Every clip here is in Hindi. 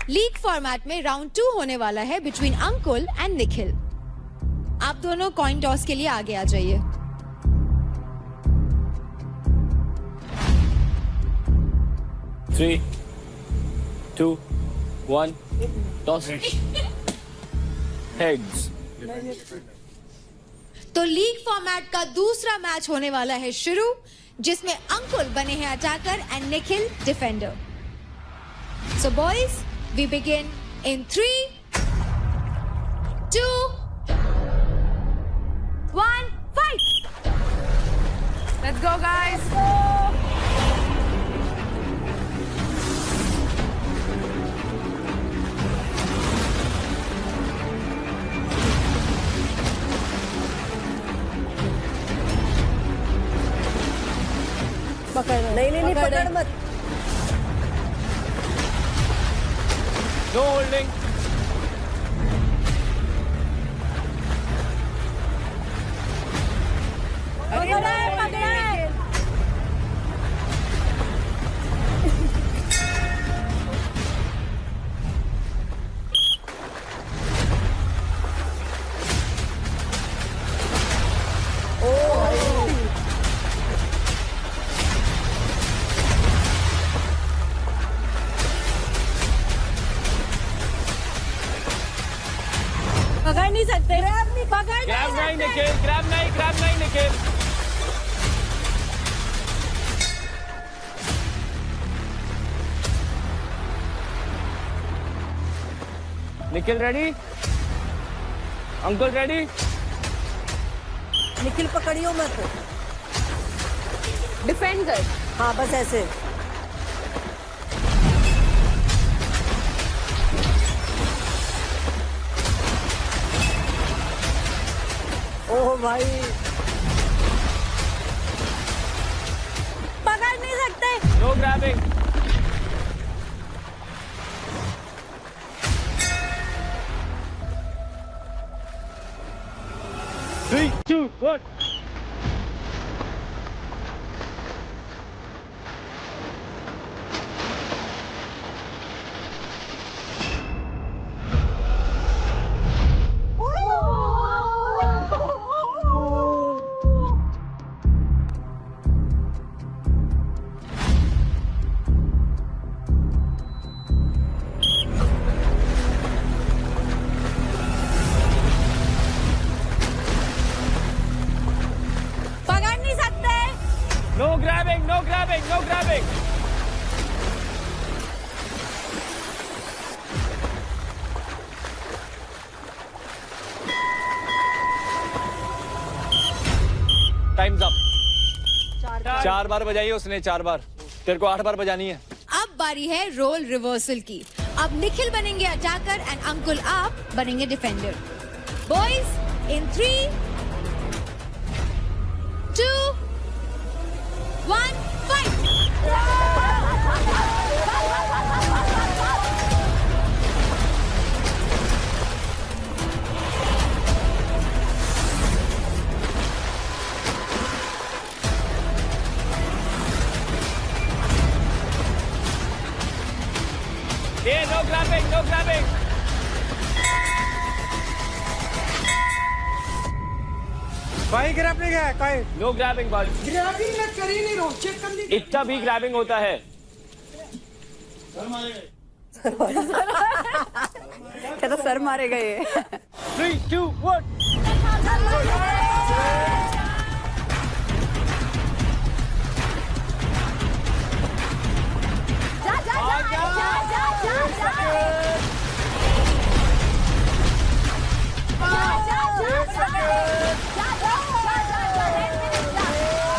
लीग फॉर्मेट में राउंड 2 होने वाला है बिटवीन अंकुल एंड निखिल। आप दोनों कॉइन टॉस के लिए आगे आ जाइए। Three, two, one, toss. Heads. तो लीग फॉर्मेट का दूसरा मैच होने वाला है शुरू, जिसमें अंकुल बने हैं attacker and Nikhil defender. So boys, we begin in 3, 2, 1, fight! Let's go, guys. नहीं पकड़ मत। No holding. पकड़ नहीं सकते। पकड़ Grab नहीं निखिल, grab नहीं निखिल। निखिल रेडी? अंकुल रेडी? निखिल पकड़ियो मत। डिफेंड कर। हाँ बस ऐसे। ओह भाई, पकड़ नहीं सकते। No grabbing. Three, two, one. पकड़ नहीं सकते। No grabbing, no grabbing, no grabbing. Time's up. 4 बार बजाई उसने, 4 बार। तेरे को 8 बार बजानी है। अब बारी है रोल रिवर्सल की। अब निखिल बनेंगे अटैकर एंड अंकुल आप बनेंगे डिफेंडर। बॉयज, इन 3, 2, 1, fight! Yeah, no grabbing, no grabbing. कोई ग्रैबलिंग है कोई? No grabbing, ball. ग्रैबिंग मैं कर ही नहीं रहा हूँ, चेक कर लीजिए। इतना भी grabbing होता है। क्या तो सर मारेगा ये। 3, 2, 1.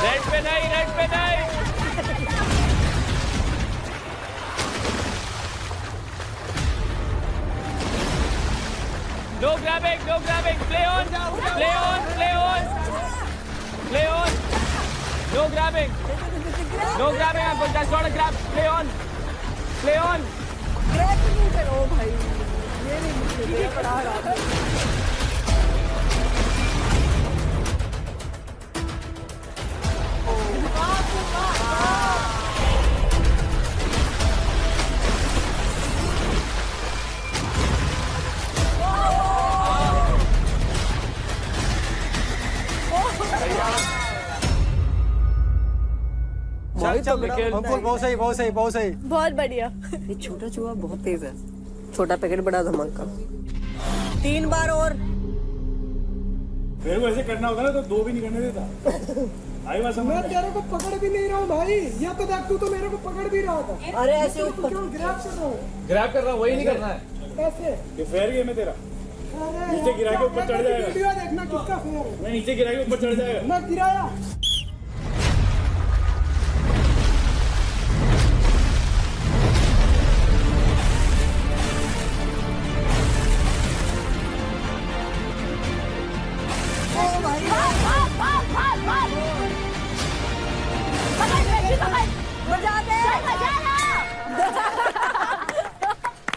रेड पे नहीं, रेड पे नहीं। No grabbing, no grabbing. Play on, play on, play on, play on. No grabbing, no grabbing. Uncle, that's not a grab. Play on, play on. Grab नहीं करो भाई, ये नहीं मुझे पड़ा रहा। निखिल अंकुल बहुत सही बहुत सही बहुत सही। बहुत बढ़िया। ये छोटा चूहा बहुत तेज है। छोटा पैकेट बड़ा धमाका। 3 बार और। मेरे को ऐसे करना होता ना तो 2 भी नहीं करने देता। आई बात समझ। मैं तेरे को पकड़ भी नहीं रहा हूँ भाई, या तो देख तू तो मेरे को पकड़ भी रहा था। अरे ऐसे ऊपर क्यों ग्रैब कर रहा हूँ? ग्रैब कर रहा हूँ, वही नहीं करना है। कैसे? ये फेयर गेम है तेरा। नीचे गिरा के ऊपर चढ़ जाएगा। वीडियो देखना किसका फेयर है। मैं नीचे गिरा के ऊपर चढ़ जाएगा। मैं गिराया।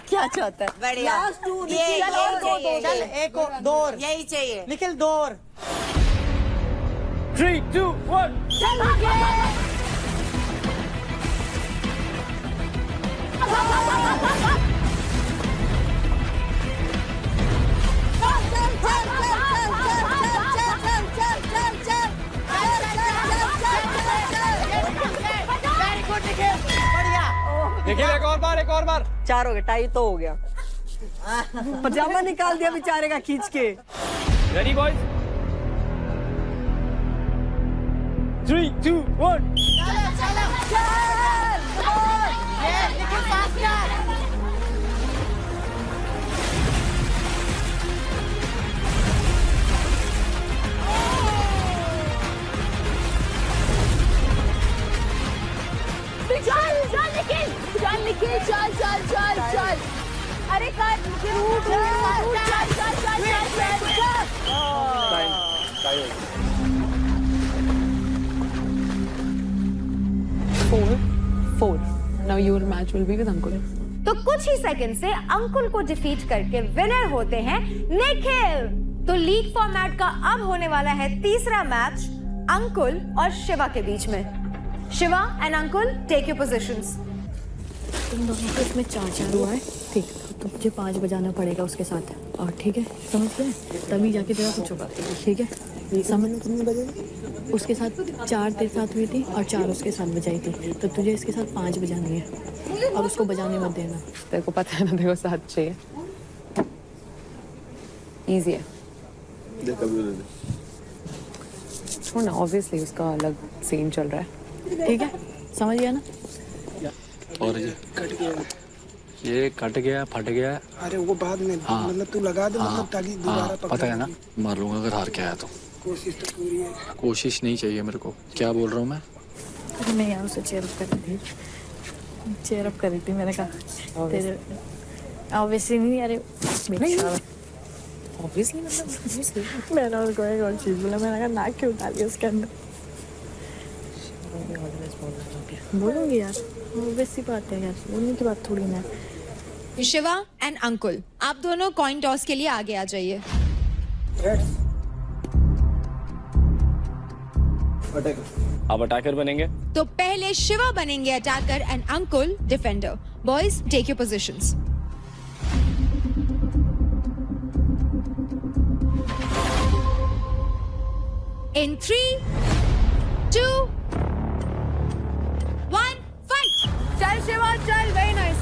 क्या चाहता है? बढ़िया। लास्ट 2 ये चाहिए। चल एक और 2 और यही चाहिए। निखिल 2 और। 3, 2, 1। निखिल एक और बार। 4 हो गए, टाई तो हो गया। पजामा निकाल दिया बेचारे का खींच के। Ready boys? 3, 2, 1। चल। अरे कर root Four. Now your match will be with Ankur. तो कुछ ही सेकंड से अंकुल को डिफीट करके विनर होते हैं निखिल। तो लीग फॉर्मेट का अब होने वाला है तीसरा मैच अंकुल और शिवा के बीच में। Shiva and Ankul take your positions. तुम दोनों को इसमें 4-4 हुआ है, ठीक। तो मुझे 5 बजाना पड़ेगा उसके साथ, और ठीक है, समझ गए? तभी जाके तेरा कुछ होगा, ठीक है? समझ। उसके साथ 4 तेरे साथ हुई थी और 4 उसके साथ बजाई थी, तो तुझे इसके साथ 5 बजानी है और उसको बजाने मत देना। तेरे को पता है ना, तेरे को 7 चाहिए। इजी है। छोड़ ना, ऑब्वियसली उसका अलग सीन चल रहा है, ठीक है? समझ गया ना? और ये कट गया, फट गया। अरे वो बाद में मतलब तू लगा दे, मतलब ताकि दोबारा पता है ना, मार लूंगा अगर हार के आया तो। कोशिश तो पूरी है। कोशिश नहीं चाहिए मेरे को। क्या बोल रहा हूँ मैं? अरे नहीं यार, उसे चेयर अप कर रही थी, चेयर अप कर रही थी। मैंने कहा तेरे ऑब्वियसली नहीं, अरे ऑब्वियसली मतलब मैंने उसको एक और चीज़ बोला, मैंने कहा नाक क्यों डाली उसके अंदर। बोलूँगी यार, ऑब्वियसली बात है यार, बोलने की बात थोड़ी ना। शिवा एंड अंकुल, आप दोनों कॉइन टॉस के लिए आगे आ जाइए। अब अटैकर बनेंगे। तो पहले शिवा बनेंगे attacker and Ankul defender. Boys take your positions. In 3, 2, 1, fight! चल शिवा चल, very nice.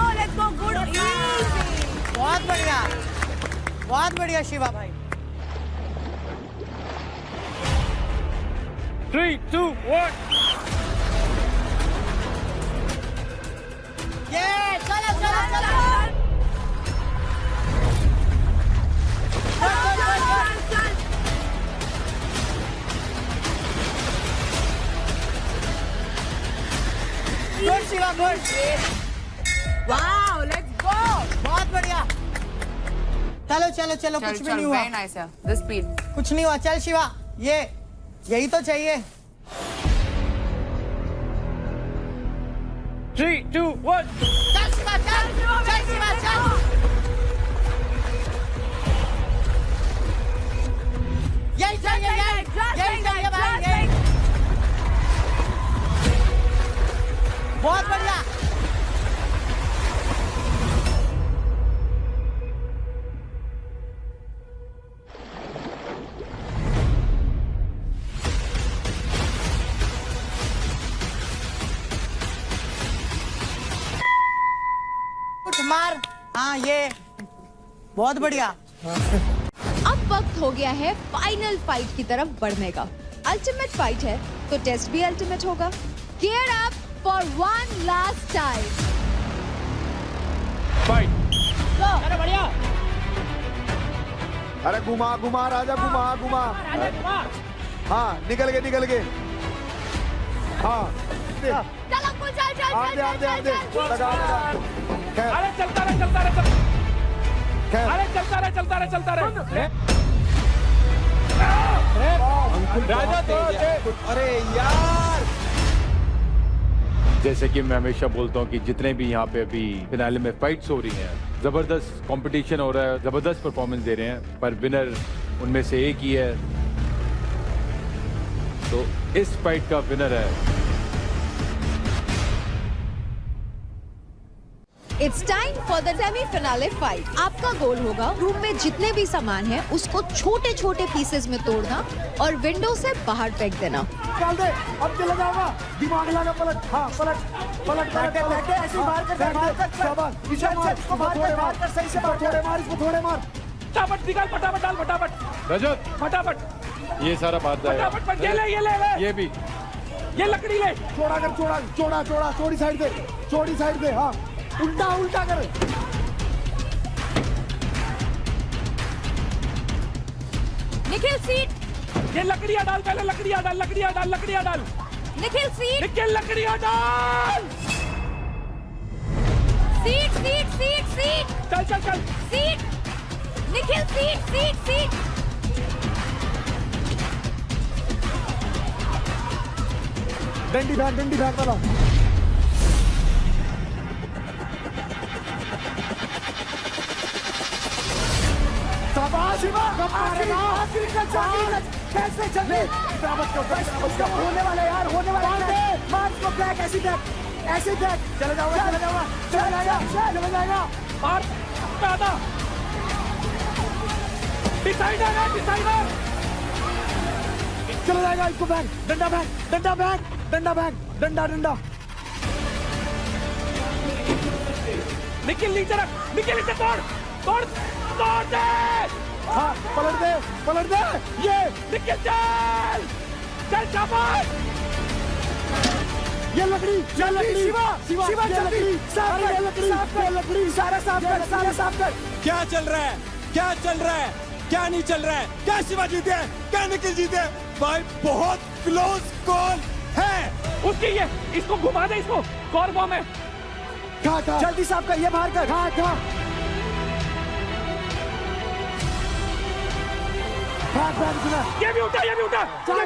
Let's go, good, easy. बहुत बढ़िया शिवा भाई। 3, 2, 1। ये चलो। Good Shiva, good. Wow, let's go. बहुत बढ़िया। चलो, कुछ भी नहीं हुआ। Very nice, yeah. The speed. कुछ नहीं हुआ, चल शिवा, यही तो चाहिए। 3, 2, 1। चल शिवा, चल। यही चाहिए भाई। बहुत बढ़िया। हाँ ये बहुत बढ़िया। अब वक्त हो गया है फाइनल फाइट की तरफ बढ़ने का। अल्टीमेट फाइट है तो टेस्ट भी अल्टीमेट होगा। Gear up for one last time. Fight. अरे बढ़िया। अरे घुमा घुमा राजा, घुमा घुमा। हाँ निकल गए। हाँ चल अंकुल चल। आगे लगा। अरे चलता रहे। अरे चलता रहे। राजा तो अरे यार, जैसे कि मैं हमेशा बोलता हूँ कि जितने भी यहाँ पे अभी फिनाले में फाइट्स हो रही हैं, जबरदस्त कंपटीशन हो रहा है, जबरदस्त परफॉर्मेंस दे रहे हैं, पर विनर उनमें से एक ही है। तो इस फाइट का विनर है। It's time for the semi finale fight. आपका गोल होगा रूम में जितने भी सामान है उसको छोटे छोटे पीसेस में तोड़ना और विंडो से बाहर फेंक देना। डाल दे, अब चला जाऊंगा। दिमाग लगा, पलट। हाँ पलट ऐसे बाहर कर। शाबाश, पीछे मार कर, सही से मार, इसको थोड़े मार। फटाफट निकाल, फटाफट डाल, फटाफट रजत फटाफट। ये सारा बात जाएगा। फटाफट ये ले। ये भी ये लकड़ी ले। चौड़ा, चौड़ी साइड दे। हाँ उल्टा कर। निखिल सीट। ये लकड़ियां डाल, पहले लकड़ियां डाल। निखिल सीट। निखिल लकड़ियां डाल। सीट। चल। सीट। निखिल सीट। डंडी भाग वाला। शाबाश शिवा, कैसे चले? होने वाला यार, मार इसको, ब्लैक ऐसे देख। चला जाएगा। और आधा डिसाइडर चला जाएगा। इसको बैग, डंडा। निखिल नीचे रख, निखिल इसे तोड़ दे। हाँ पलट दे। ये निखिल चल शाबाश। ये लकड़ी शिवा, लकड़ी सारा साफ कर। क्या चल रहा है, क्या नहीं चल रहा है? क्या शिवा जीते हैं, क्या निखिल जीते हैं? भाई बहुत क्लोज कॉल है। उसकी ये, इसको घुमा दे, इसको कौर बॉम्ब है। कहाँ जल्दी साफ कर, ये बाहर कर। कहाँ ये भी उठा। चलो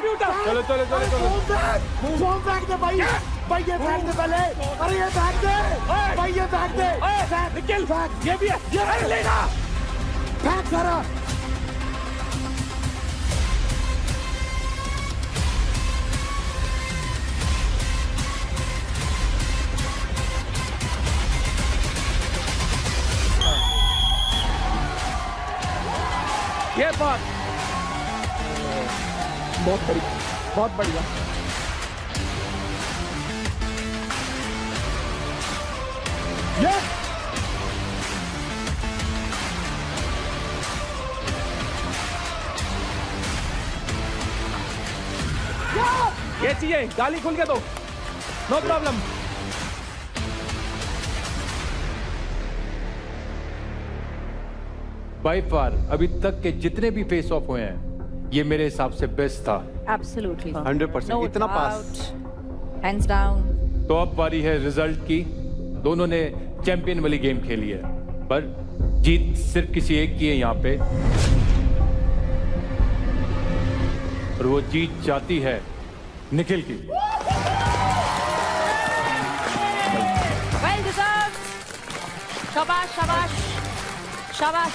फोन फेंक दे भाई, ये फेंक दे पहले। अरे ये फेंक दे भाई, ये फेंक दे। निखिल ये भी है, ये लेना। फेंक सारा। ये बात बहुत बढ़िया। ये चाहिए, गाली खुल के दो, नो प्रॉब्लम। बाय फार अभी तक के जितने भी फेस ऑफ हुए हैं, ये मेरे हिसाब से बेस्ट था। Absolutely. 100%, इतना पास। Hands down. तो अब बारी है रिजल्ट की। दोनों ने चैंपियन वाली गेम खेली है, पर जीत सिर्फ किसी एक की है यहाँ पे, और वो जीत जाती है निखिल की। Well deserved. शाबाश।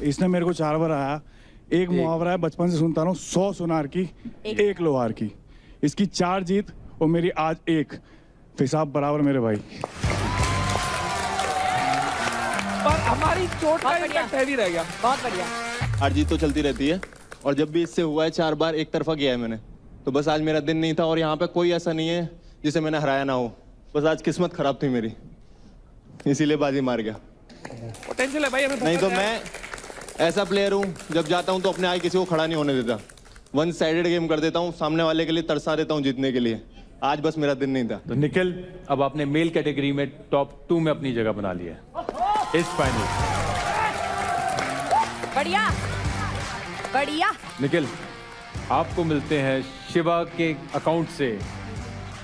इसने मेरे को 4 बार आया। एक मुहावरा है, बचपन से सुनता रहा हूँ, 100 सुनार की 1 लोहार की। इसकी 4 जीत और मेरी आज 1, हिसाब बराबर मेरे भाई। पर हमारी चोट का इम्पैक्ट हैवी रह गया। बहुत बढ़िया। हार जीत तो चलती रहती है, और जब भी इससे हुआ है 4 बार एक तरफा किया है मैंने, तो बस आज मेरा दिन नहीं था। और यहाँ पे कोई ऐसा नहीं है जिसे मैंने हराया ना हो, बस आज किस्मत खराब थी मेरी। इसीलिए बाजी मार गया। पोटेंशियल है भाई हमें। नहीं तो मैं ऐसा प्लेयर हूँ, जब जाता हूँ तो अपने आगे किसी को खड़ा नहीं होने देता। वन साइडेड गेम कर देता हूँ, सामने वाले के लिए तरसा देता हूँ जीतने के लिए। आज बस मेरा दिन नहीं था। तो निखिल, अब आपने मेल कैटेगरी में टॉप 2 में अपनी जगह बना लिया है इस फाइनल। बढ़िया बढ़िया। निखिल, आपको मिलते हैं शिवा के अकाउंट से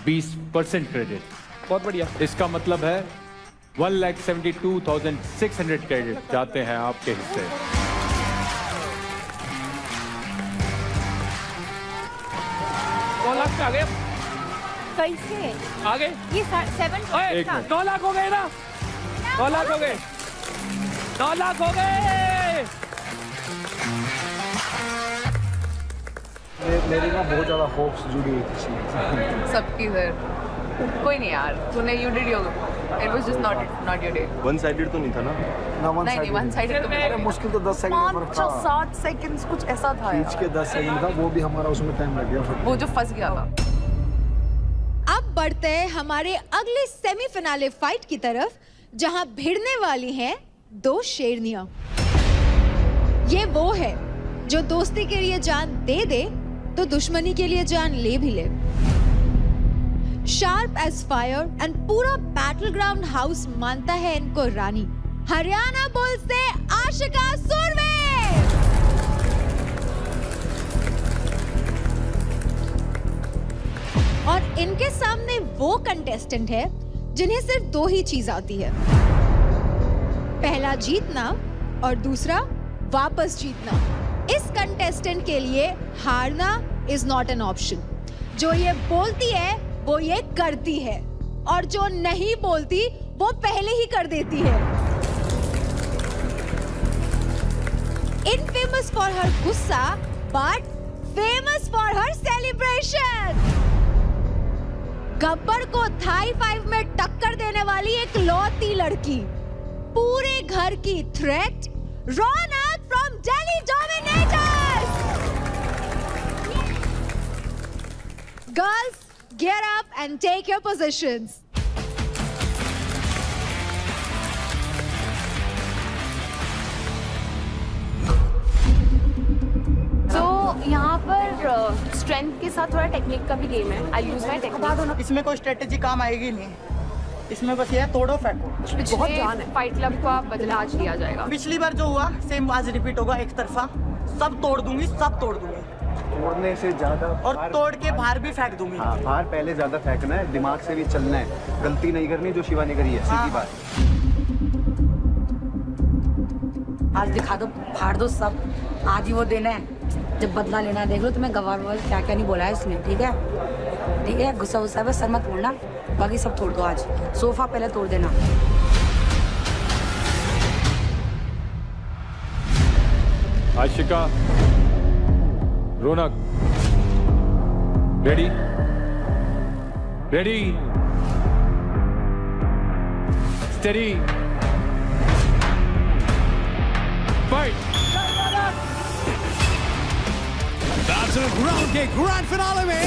20% क्रेडिट। बहुत बढ़िया। इसका मतलब है 1,72,600 क्रेडिट जाते हैं आपके हिस्से। आ गए कैसे आगे ये 7 एक मिनट। 9 लाख हो गए ना। 9 लाख हो गए। 9 लाख हो गए। मेरी ना बहुत ज्यादा होप्स जुड़ी हुई थी। सबकी सर, कोई नहीं यार, तूने you did your, it was just not your day. One sided तो नहीं था ना? नहीं वन साइडेड तो अरे मुश्किल तो 10 सेकंड का फर्क था। 7 सेकंड्स कुछ ऐसा था खींच के 10 सेकंड था, वो भी हमारा उसमें टाइम लग गया। वो जो फंस गया था। अब बढ़ते हैं हमारे अगले सेमीफिनाले फाइट की तरफ, जहां भिड़ने वाली हैं 2 शेरनियां। ये वो है जो दोस्ती के लिए जान दे दे तो दुश्मनी के लिए जान ले भी ले। शार्प एज फायर एंड पूरा बैटलग्राउंड हाउस मानता है इनको रानी। हरियाणा बुल्स से आशिका सुरवे। और इनके सामने वो कंटेस्टेंट है जिन्हें सिर्फ 2 ही चीज आती है, पहला जीतना और दूसरा वापस जीतना। इस कंटेस्टेंट के लिए हारना इज नॉट एन ऑप्शन। जो ये बोलती है वो ये करती है, और जो नहीं बोलती वो पहले ही कर देती है। इनफेमस फॉर हर गुस्सा but famous for her celebration. Gabbar को थाई 5 में टक्कर देने वाली एक लौती लड़की, पूरे घर की threat, Raunak from Delhi dominators. Girls, get up and take your positions. तो यहाँ पर स्ट्रेंथ के साथ थोड़ा टेक्निक का भी गेम है। आई यूज माय टेक्निक। इसमें कोई स्ट्रेटेजी काम आएगी नहीं, इसमें बस ये है तोड़ो फेंको। बहुत जान है। फाइट क्लब को आप बदला आज लिया जाएगा। पिछली बार जो हुआ सेम आज रिपीट होगा, एक तरफा। सब तोड़ दूंगी, सब तोड़ दूंगी। तोड़ने से ज्यादा और तोड़ के बाहर भी फेंक दूंगी। हाँ, बाहर पहले ज्यादा फेंकना है, दिमाग से भी चलना है, गलती नहीं करनी जो शिवा ने करी है। सीधी बात। आज दिखा दो, फाड़ दो सब। आज ही वो देना है जब बदला लेना है। देख लो तुम्हें गवार क्या क्या नहीं बोला है उसने। ठीक है ठीक है, गुस्सा गुस्सा बस सर मत बोलना, बाकी सब तोड़ दो। आज सोफा पहले तोड़ देना। Aashika, Raunak, ready ready steady fight. Battleground के ग्रैंड फिनाले में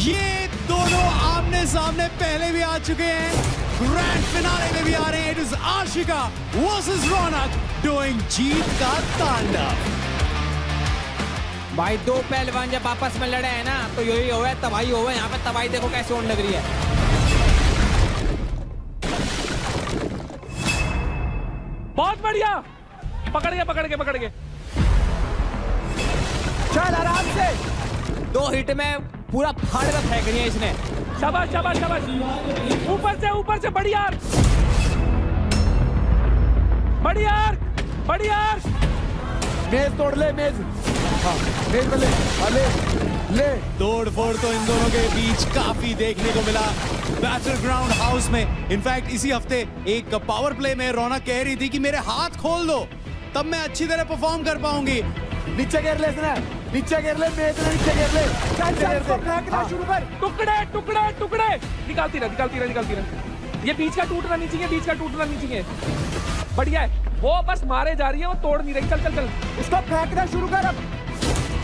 ये दोनों आमने सामने पहले भी आ चुके हैं, ग्रैंड फिनाले में भी आ रहे हैं। It is Aashika versus Raunak doing जीत का तांडव। भाई 2 पहलवान जब आपस में लड़े हैं ना तो यही हुआ है, तबाही हुआ है। यहाँ पे तबाही देखो कैसे होने लग रही है। बहुत बढ़िया, पकड़ के चल आराम से। 2 हिट में पूरा फाड़ कर फेंक रही है इसने। शाबाश शाबाश शाबाश। ऊपर से बढ़िया मेज तोड़ ले, मेज। हाँ, मेज पे ले। हाँ, ले तोड़ फोड़ तो इन दोनों के बीच काफी देखने को मिला बैटलग्राउंड हाउस में। इनफैक्ट इसी हफ्ते एक पावर प्ले में रौनक कह रही थी कि मेरे हाथ खोल दो तब मैं अच्छी तरह परफॉर्म कर पाऊंगी। नीचे गिर ले इसने, नीचे गिर ले, मेज ने नीचे गिर ले। चल फेंकना शुरू कर। टुकड़े निकालती रह। ये बीच का टूटना नहीं चाहिए। बढ़िया है, वो बस मारे जा रही है, वो तोड़ नहीं रही। चल इसको फेंकना शुरू कर। अब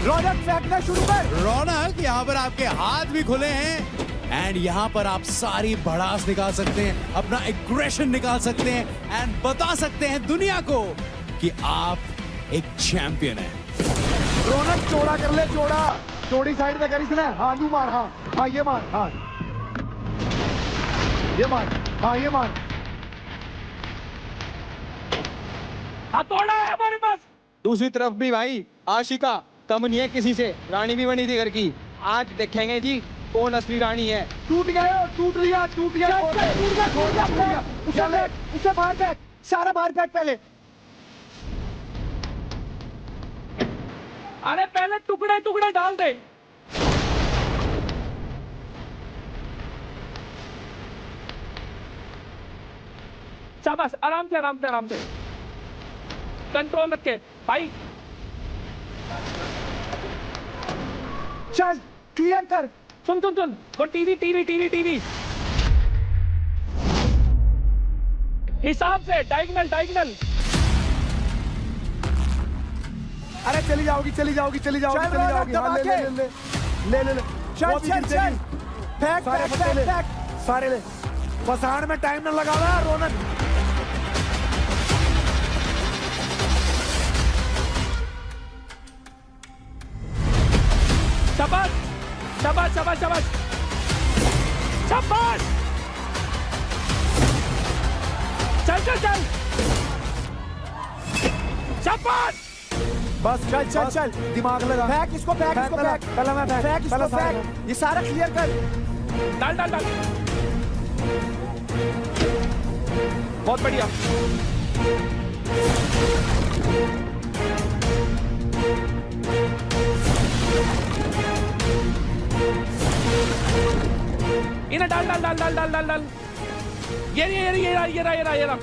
रौनक फेंकना शुरू कर। रौनक, यहाँ पर आपके हाथ भी खुले हैं, एंड यहाँ पर आप सारी भड़ास निकाल सकते हैं, अपना एग्रेशन निकाल सकते हैं एंड बता सकते हैं दुनिया को कि आप एक चैंपियन हैं। रौनक चौड़ा कर ले, चौड़ा चौड़ी साइड में कर इसने। हाँ यू मार, हाँ हाँ ये मार, हाँ ये मार, हाँ ये मार। हथौड़ा है हमारे पास। दूसरी तरफ भी भाई आशिका कम नहीं है किसी से, रानी भी बनी थी घर की। आज देखेंगे जी कौन असली रानी है। टूट गया, टूट लिया, टूट गया, उसे बाहर फेंक, सारा बाहर फेंक पहले। अरे पहले टुकड़े टुकड़े डाल दे। शाबाश, आराम से आराम से आराम से, कंट्रोल रख के भाई। चल क्लियर कर। सुन सुन सुन, वो टीवी टीवी टीवी टीवी हिसाब से, डायगोनल डायगोनल। अरे चली जाओगी, चली जाओगी, चली जाओगी, चली जाओगी। हाँ, ले ले ले ले ले ले। चल चल चल, फेंक सारे फेंक, सारे ले। फसाण में टाइम न लगा रहा रौनक। शाबाश शाबाश शाबाश शाबाश शाबाश। चल चल चल, शाबाश। बस चल चल चल, दिमाग लगा। फेंक इसको, फेंक इसको, फेंक पहले मैं फेंक इसको, फेंक ये सारा क्लियर कर। डाल डाल डाल, बहुत बढ़िया। इन्हें डाल डाल डाल डाल डाल डाल डाल। ये रहा।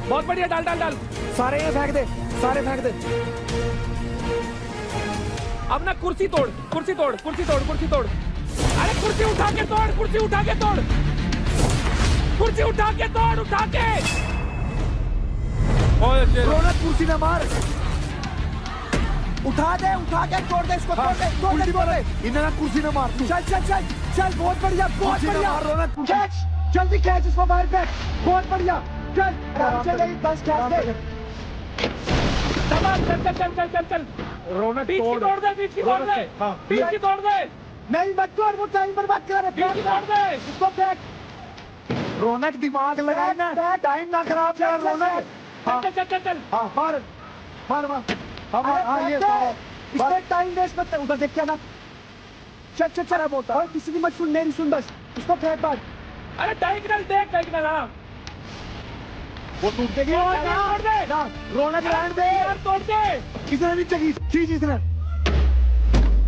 बहुत बढ़िया, डाल डाल डाल। सारे ये फेंक दे, सारे फेंक दे। अब ना कुर्सी तोड़, कुर्सी तोड़, कुर्सी तोड़, कुर्सी तोड़। अरे कुर्सी उठा के तोड़, कुर्सी उठा के तोड़, कुर्सी उठा के तोड़, उठा के। रौनक कुर्सी न मार, उठा दे, उठा के तोड़ दे इसको। तोड़ दे, तोड़ दे, तोड़ दे। इन्हें कुर्सी न मार। चल चल चल चल, बहुत बढ़िया, बहुत बढ़िया। रौनक कैच, जल्दी कैच इसको, बाहर फेंक। बहुत बढ़िया, चल चल, बस कैच दे। चल चल चल चल चल चल। रौनक बीच की तोड़ दे, बीच की तोड़ दे, बीच की तोड़ दे। नहीं मत तोड़, वो टाइम पर बात कर रहे। बीच की तोड़ दे, इसको फेंक। रौनक दिमाग लगाए ना, टाइम ना खराब कर रौनक। चल चल चल चल। हाँ मार मार मार। हाँ ये इसमें टाइम वेस्ट मत कर, उधर देख क्या ना। चल चल चल, बोलता और किसी की मत सुन, मेरी सुन बस। उसको फेंक बात। अरे डायगोनल देख, डायगोनल। हाँ वो टूट देगी। तोड़ दे ना रौनक रहने दे यार, तोड़ दे। किसने नहीं चाहिए चीज इसने।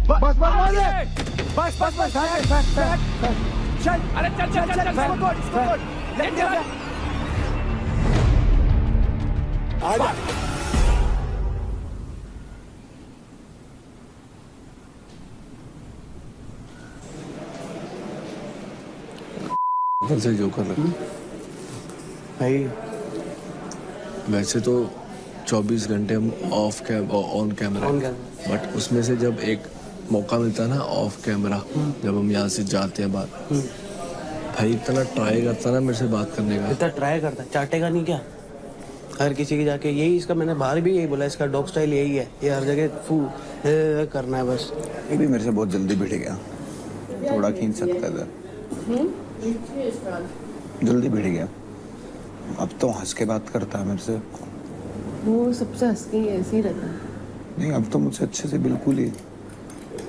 बस बस बस बस बस, चल। अरे चल चल चल चल, इसको तोड़, इसको तोड़। आजा। से जो कर रहे भाई वैसे तो 24 घंटे हम ऑन कैमरा, बट उसमें से जब एक मौका मिलता है ना ऑफ कैमरा, जब हम यहाँ से जाते हैं बात, भाई इतना ट्राई करता ना मेरे से बात करने का। इतना ट्राई करता, चाटेगा नहीं क्या हर किसी की जाके। यही इसका, मैंने बाहर भी यही बोला, इसका डॉग स्टाइल यही है, ये हर जगह फू करना है बस। ये भी मेरे से बहुत जल्दी भिड़ गया, थोड़ा खींच सकता था, जल्दी भिड़ गया। अब तो हंस के बात करता है मेरे से। वो सबसे हंस के ऐसे ही रहता है। नहीं अब तो मुझसे अच्छे से बिल्कुल ही।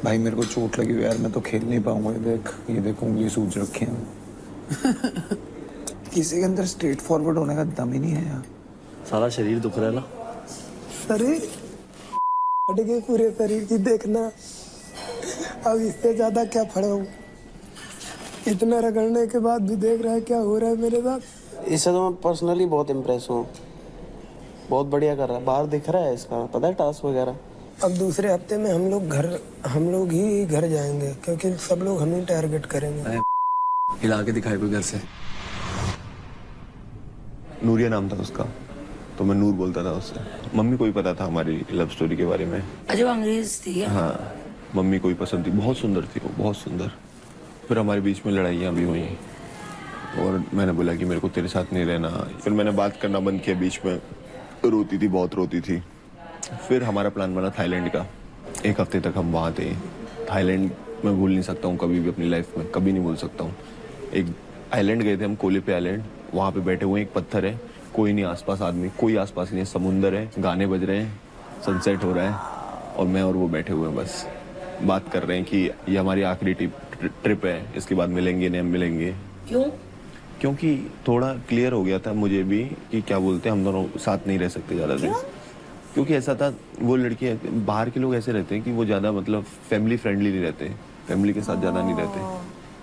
भाई मेरे को चोट लगी हुई यार, मैं तो खेल नहीं पाऊंगा। ये देख उंगली सूज रखी है। किसी के अंदर स्ट्रेट फॉरवर्ड होने का दम ही नहीं है यार। सारा शरीर दुख रहा है ना। शरीर हट गए, पूरे शरीर की देखना। अब इससे ज्यादा क्या फड़ाऊं। इतना रगड़ने के बाद भी देख रहा है क्या हो रहा है मेरे साथ। इससे तो मैं पर्सनली बहुत इम्प्रेस हूँ, बहुत बढ़िया कर रहा है। बाहर दिख रहा है इसका, पता है टास्क वगैरह। अब दूसरे हफ्ते में हम लोग ही घर जाएंगे, क्योंकि सब लोग हमें टारगेट करेंगे। हिला के दिखाए कोई घर से। नूरिया नाम था उसका, तो मैं नूर बोलता था उससे। मम्मी को भी पता था हमारी लव स्टोरी के बारे में। अच्छा वो अंग्रेज थी। हाँ मम्मी को भी पसंद थी, बहुत सुंदर थी वो, बहुत सुंदर। फिर हमारे बीच में लड़ाइयाँ भी हुई और मैंने बोला कि मेरे को तेरे साथ नहीं रहना। फिर मैंने बात करना बंद किया बीच में। रोती थी, बहुत रोती थी। फिर हमारा प्लान बना थाईलैंड का। 1 हफ्ते तक हम वहाँ थे। थाईलैंड मैं भूल नहीं सकता हूँ कभी भी अपनी लाइफ में, कभी नहीं भूल सकता हूँ। एक आइलैंड गए थे हम, कोलेपे आइलैंड। वहाँ पे बैठे हुए, एक पत्थर है, कोई नहीं आसपास, आदमी कोई आसपास नहीं है, समुंदर है, गाने बज रहे हैं, सनसेट हो रहा है और मैं और वो बैठे हुए हैं, बस बात कर रहे हैं कि ये हमारी आखिरी ट्रिप है, इसके बाद मिलेंगे नहीं हम मिलेंगे। क्यों? क्योंकि थोड़ा क्लियर हो गया था मुझे भी कि क्या बोलते हैं हम दोनों साथ नहीं रह सकते ज़्यादा दिन। क्योंकि ऐसा था, वो लड़की, बाहर के लोग ऐसे रहते हैं कि वो ज़्यादा मतलब फैमिली फ्रेंडली नहीं रहते, फैमिली के साथ ज़्यादा नहीं रहते,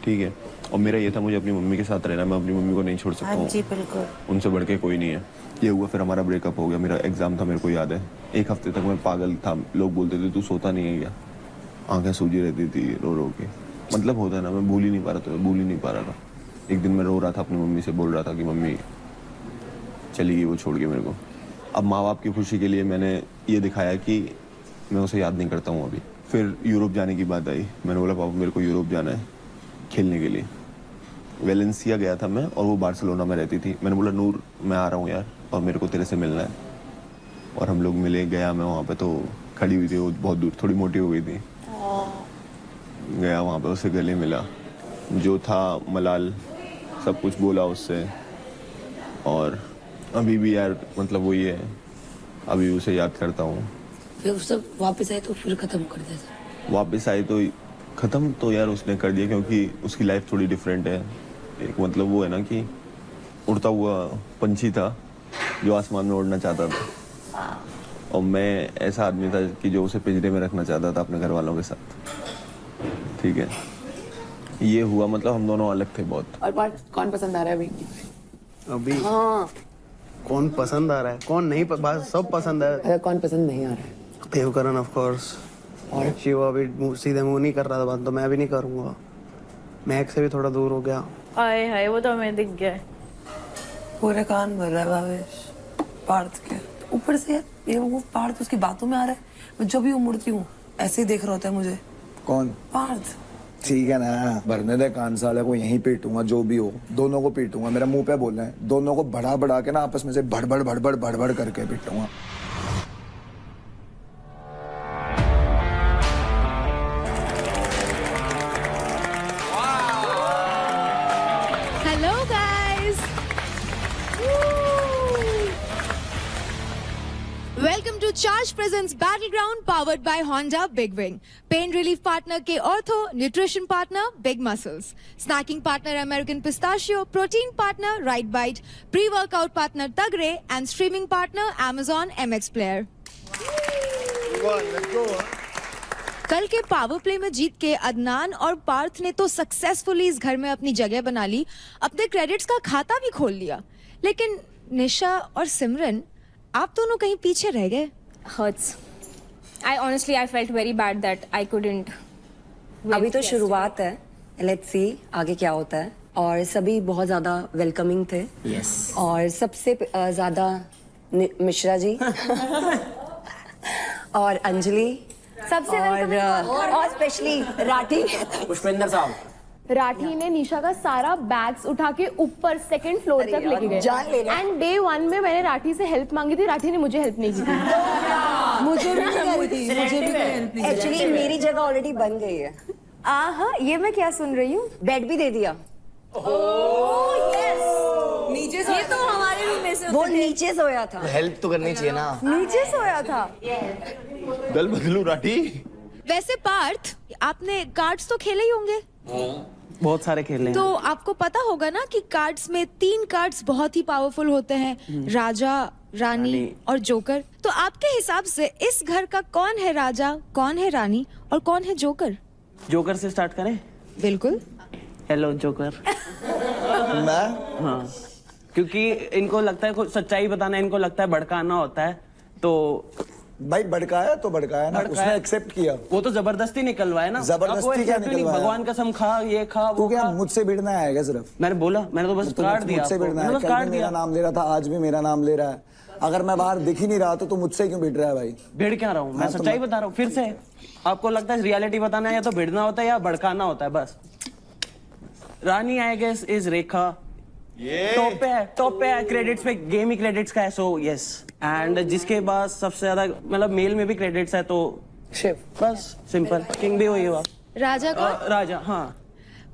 ठीक है। और मेरा ये था मुझे अपनी मम्मी के साथ रहना, मैं अपनी मम्मी को नहीं छोड़ सकता हूँ, उनसे बढ़ के कोई नहीं है। ये हुआ, फिर हमारा ब्रेकअप हो गया। मेरा एग्जाम था, मेरे को याद है। 1 हफ्ते तक मैं पागल था, लोग बोलते थे तू सोता नहीं है क्या, आंखें सूजी रहती थी रो रो के। मतलब होता है ना, मैं भूल ही नहीं पा रहा था, भूल ही नहीं पा रहा था। एक दिन मैं रो रहा था, अपनी मम्मी से बोल रहा था कि मम्मी चली गई वो छोड़ के मेरे को। अब माँ बाप की खुशी के लिए मैंने ये दिखाया कि मैं उसे याद नहीं करता हूँ अभी। फिर यूरोप जाने की बात आई, मैंने बोला पापा मेरे को यूरोप जाना है खेलने के लिए। वेलेंसिया गया था मैं और वो बार्सिलोना में रहती थी। मैंने बोला नूर मैं आ रहा हूँ यार और मेरे को तेरे से मिलना है। और हम लोग मिले, गया मैं वहाँ पे, तो खड़ी हुई थी वो बहुत दूर, थोड़ी मोटी हो गई थी। गया वहाँ पे, उससे गले मिला, जो था मलाल, सब कुछ बोला उससे। और अभी भी यार मतलब वही है, अभी उसे याद करता हूँ। फिर सब वापस आए तो फिर खत्म कर देता। वापस आए तो ख़त्म तो यार उसने कर दिया, क्योंकि उसकी लाइफ थोड़ी डिफरेंट है। एक मतलब वो है ना कि उड़ता हुआ पंछी था जो आसमान में उड़ना चाहता था, और मैं ऐसा आदमी था कि जो उसे पिंजरे में रखना चाहता था अपने घर वालों के साथ, ठीक है। ये हुआ, मतलब हम दोनों अलग थे बहुत। और पार्ट कौन पसंद आ रहा है अभी? अभी हाँ, कौन पसंद आ रहा है, कौन नहीं, सब पसंद है। अगर कौन पसंद नहीं आ रहा है? Devkaran of course. और शिव अभी सीधे मुंह नहीं कर रहा था बात, तो मैं भी नहीं करूंगा। महक से भी थोड़ा दूर हो गया। आए हाय, वो तो हमें दिख गया है। पूरे कान भर रहा है भावेश पार्थ के ऊपर से। ये वो पार्थ उसकी बातों में आ रहा है। मैं जब भी वो मुड़ती हूँ ऐसे ही देख रहा होता है मुझे। कौन? पार्थ। ठीक है ना, भरने दे कान साले को, यहीं पीटूंगा जो भी हो, दोनों को पीटूंगा। मेरा मुंह पे बोलना है, दोनों को बढ़ा बढ़ा के ना आपस में से भड़बड़ भड़बड़ भड़बड़ करके पीटूंगा। Hello guys. Welcome to Charge Presents Battleground powered by Honda Big Wing. Pain relief partner K Ortho, nutrition partner Big Muscles, snacking partner American Pistachio, protein partner Right Bite, pre-workout partner Tagre, and streaming partner Amazon MX Player. कल के पावर प्ले में जीत के अदनान और पार्थ ने तो सक्सेसफुली इस घर में अपनी जगह बना ली, अपने क्रेडिट्स का खाता भी खोल लिया। लेकिन निशा और सिमरन, आप दोनों कहीं पीछे रह गए। Hurts. I felt very bad that I couldn't. अभी तो शुरुआत है, लेट्स सी आगे क्या होता है। और सभी बहुत ज्यादा वेलकमिंग थे। यस। और सबसे ज्यादा मिश्रा जी और अंजलि, सबसे और स्पेशली राठी। पुष्पेंद्र साहब। राठी ने निशा का सारा बैग्स उठा के ऊपर 2nd फ्लोर तक लेके गए। जान लेना। एंड डे 1 में मैंने राठी से हेल्प मांगी थी, राठी ने मुझे हेल्प नहीं की थी। मुझे भी हेल्प नहीं। एक्चुअली मेरी जगह ऑलरेडी बन गई है। हाँ, ये मैं क्या सुन रही हूँ? बेड भी दे दिया। नीचे से, ये तो हमारे रूम में से वो नीचे सोया था। हेल्प तो करनी चाहिए ना। नीचे सोया था। दल बदलू राठी। वैसे पार्थ, आपने कार्ड्स तो खेले ही होंगे। बहुत सारे खेल हैं। तो आपको पता होगा ना कि कार्ड्स में 3 कार्ड्स बहुत ही पावरफुल होते हैं, राजा, रानी और जोकर। तो आपके हिसाब से इस घर का कौन है राजा, कौन है रानी और कौन है जोकर? जोकर से स्टार्ट करें? बिल्कुल। Hello joker. मैं? हाँ, क्योंकि इनको लगता है सच्चाई बताना, इनको लगता है भड़काना होता है। तो भाई भड़काया तो भड़काया ना, उसने एक्सेप्ट किया। वो तो जबरदस्ती निकलवाया ना। जबरदस्ती क्या निकलवाया? भगवान कसम खा, ये खा, वो तू क्या खा। मुझसे भिड़ना आएगा सिर्फ? मैंने बोला, मैंने तो बस कार्ड दिया। मुझसे भिड़ना है? कल भी मेरा नाम ले रहा था, आज भी मेरा नाम ले रहा है। अगर मैं बाहर दिख ही नहीं रहा तो तू मुझसे क्यों भिड़ रहा है भाई? भिड़ क्या रहा हूँ, मैं सच्चाई बता रहा हूँ। फिर से आपको लगता है रियलिटी बताना है या तो भिड़ना होता है या भड़काना होता है, बस। रानी I guess is Rekha. Top पे है क्रेडिट्स पे, गेम ही क्रेडिट्स का है, सो यस। एंड जिसके पास सबसे ज्यादा मतलब मेल में भी क्रेडिट्स है तो शिव, बस सिंपल। किंग भी वही हुआ। राजा को राजा, हाँ।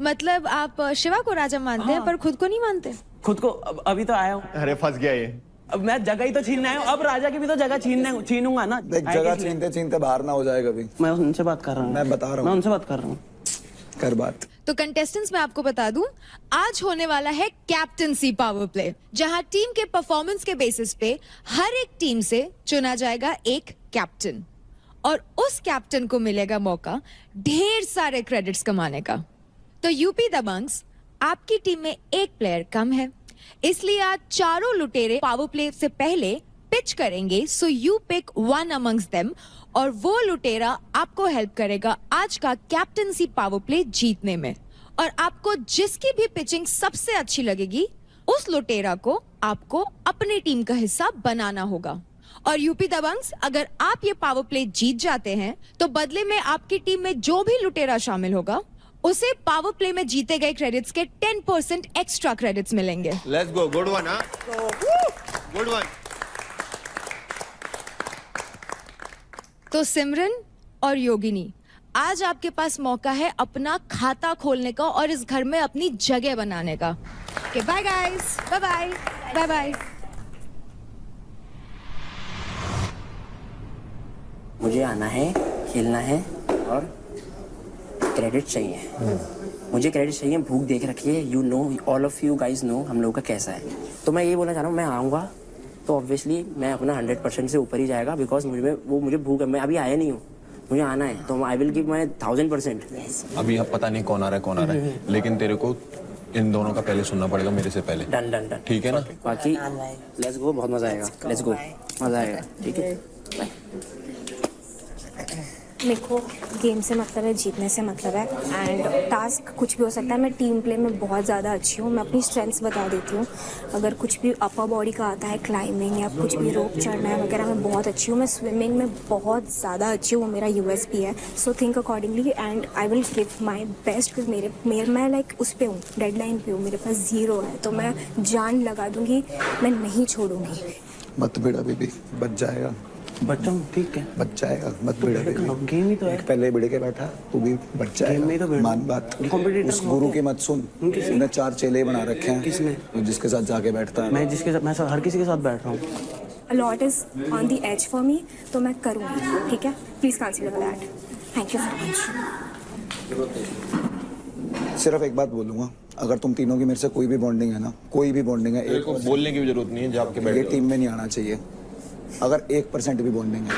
मतलब आप शिवा को राजा मानते हैं पर खुद को नहीं मानते? खुद को अभी तो आया हूँ। अरे फंस गया ये। अब मैं जगह ही तो छीनने आया हूँ, अब राजा की भी तो जगह छीनूंगा ना। देख जगह छीनते छीनते बाहर ना हो जाए कभी। मैं उनसे बात कर रहा हूँ, मैं बता रहा हूँ, मैं उनसे बात कर रहा हूँ। कर बात। तो कंटेस्टेंट्स मैं आपको बता दूं, आज होने वाला है कैप्टनसी पावर प्ले, जहां टीम के परफॉर्मेंस के बेसिस पे हर एक टीम से चुना जाएगा एक कैप्टन और उस कैप्टन को मिलेगा मौका ढेर सारे क्रेडिट्स कमाने का। तो यूपी दबंग्स, आपकी टीम में एक प्लेयर कम है, इसलिए आज चारों लुटेरे पावर प्ले से पहले पिच करेंगे। So you pick one amongst them और वो लुटेरा आपको हेल्प करेगा आज का कैप्टनसी पावर प्ले जीतने में। और आपको जिसकी भी पिचिंग सबसे अच्छी लगेगी उस लुटेरा को आपको अपनी टीम का हिस्सा बनाना होगा। और यूपी दबंग्स, अगर आप ये पावर प्ले जीत जाते हैं तो बदले में आपकी टीम में जो भी लुटेरा शामिल होगा उसे पावर प्ले में जीते गए क्रेडिट्स के 10% एक्स्ट्रा क्रेडिट्स मिलेंगे। लेट्स गो, गुड वन, हाँ गुड वन। तो सिमरन और योगिनी, आज आपके पास मौका है अपना खाता खोलने का और इस घर में अपनी जगह बनाने का। Okay, bye guys, bye bye, bye bye. मुझे आना है, खेलना है और क्रेडिट चाहिए। मुझे क्रेडिट चाहिए, भूख देख रखी है। You know, all of you guys know हम लोगों का कैसा है। तो मैं ये बोलना चाह रहा हूँ, मैं आऊँगा तो ऑब्वियसली मैं अपना 100% से ऊपर ही जाएगा, बिकॉज मुझे भूख है। मैं अभी आया नहीं हूँ, मुझे आना है, तो आई विल गिव माई 1000%। अभी अब पता नहीं कौन आ रहा है, लेकिन तेरे को इन दोनों का पहले सुनना पड़ेगा मेरे से पहले। डन डन डन, ठीक है ना? बाकी लेट्स गो, बहुत मजा आएगा। लेट्स गो, मजा आएगा। ठीक है, बाय। मेरे को गेम से मतलब है, जीतने से मतलब है। एंड टास्क कुछ भी हो सकता है। मैं टीम प्ले में बहुत ज़्यादा अच्छी हूँ। मैं अपनी स्ट्रेंथ्स बता देती हूँ। अगर कुछ भी अपर बॉडी का आता है, क्लाइंबिंग या कुछ भी रोप चढ़ना है वगैरह, मैं बहुत अच्छी हूँ। मैं स्विमिंग में बहुत ज़्यादा अच्छी हूँ, वो मेरा USP है। So think accordingly and I will give my best. मेरे मैं लाइक उस पर हूँ, डेडलाइन पे हूँ, मेरे पास 0 है, तो मैं जान लगा दूँगी, मैं नहीं छोड़ूंगी। मत भिड़ा बेबी, बच जाएगा। बच्चा हूँ, ठीक है, बच जाएगा, मत भिड़ा बेबी। गेम ही तो है। पहले भिड़ के बैठा, तू भी बच जाएगा। मान बात, उस गुरु की मत सुन। उसने 4 चेले बना रखे हैं। किसने? जिसके साथ जाके बैठता है। मैं जिसके साथ, मैं हर किसी के साथ बैठ रहा हूँ। A lot is on the edge for me, तो मैं करूँगी, ठीक है? Please consider that. Thank you so much. सिर्फ एक बात बोलूंगा, अगर तुम तीनों की मेरे से कोई भी बॉन्डिंग है ना, कोई भी बॉन्डिंग है, को बोलने की भी जरूरत नहीं है, जब आपके बैठ ये टीम में नहीं आना चाहिए। अगर 1% भी बॉन्डिंग है,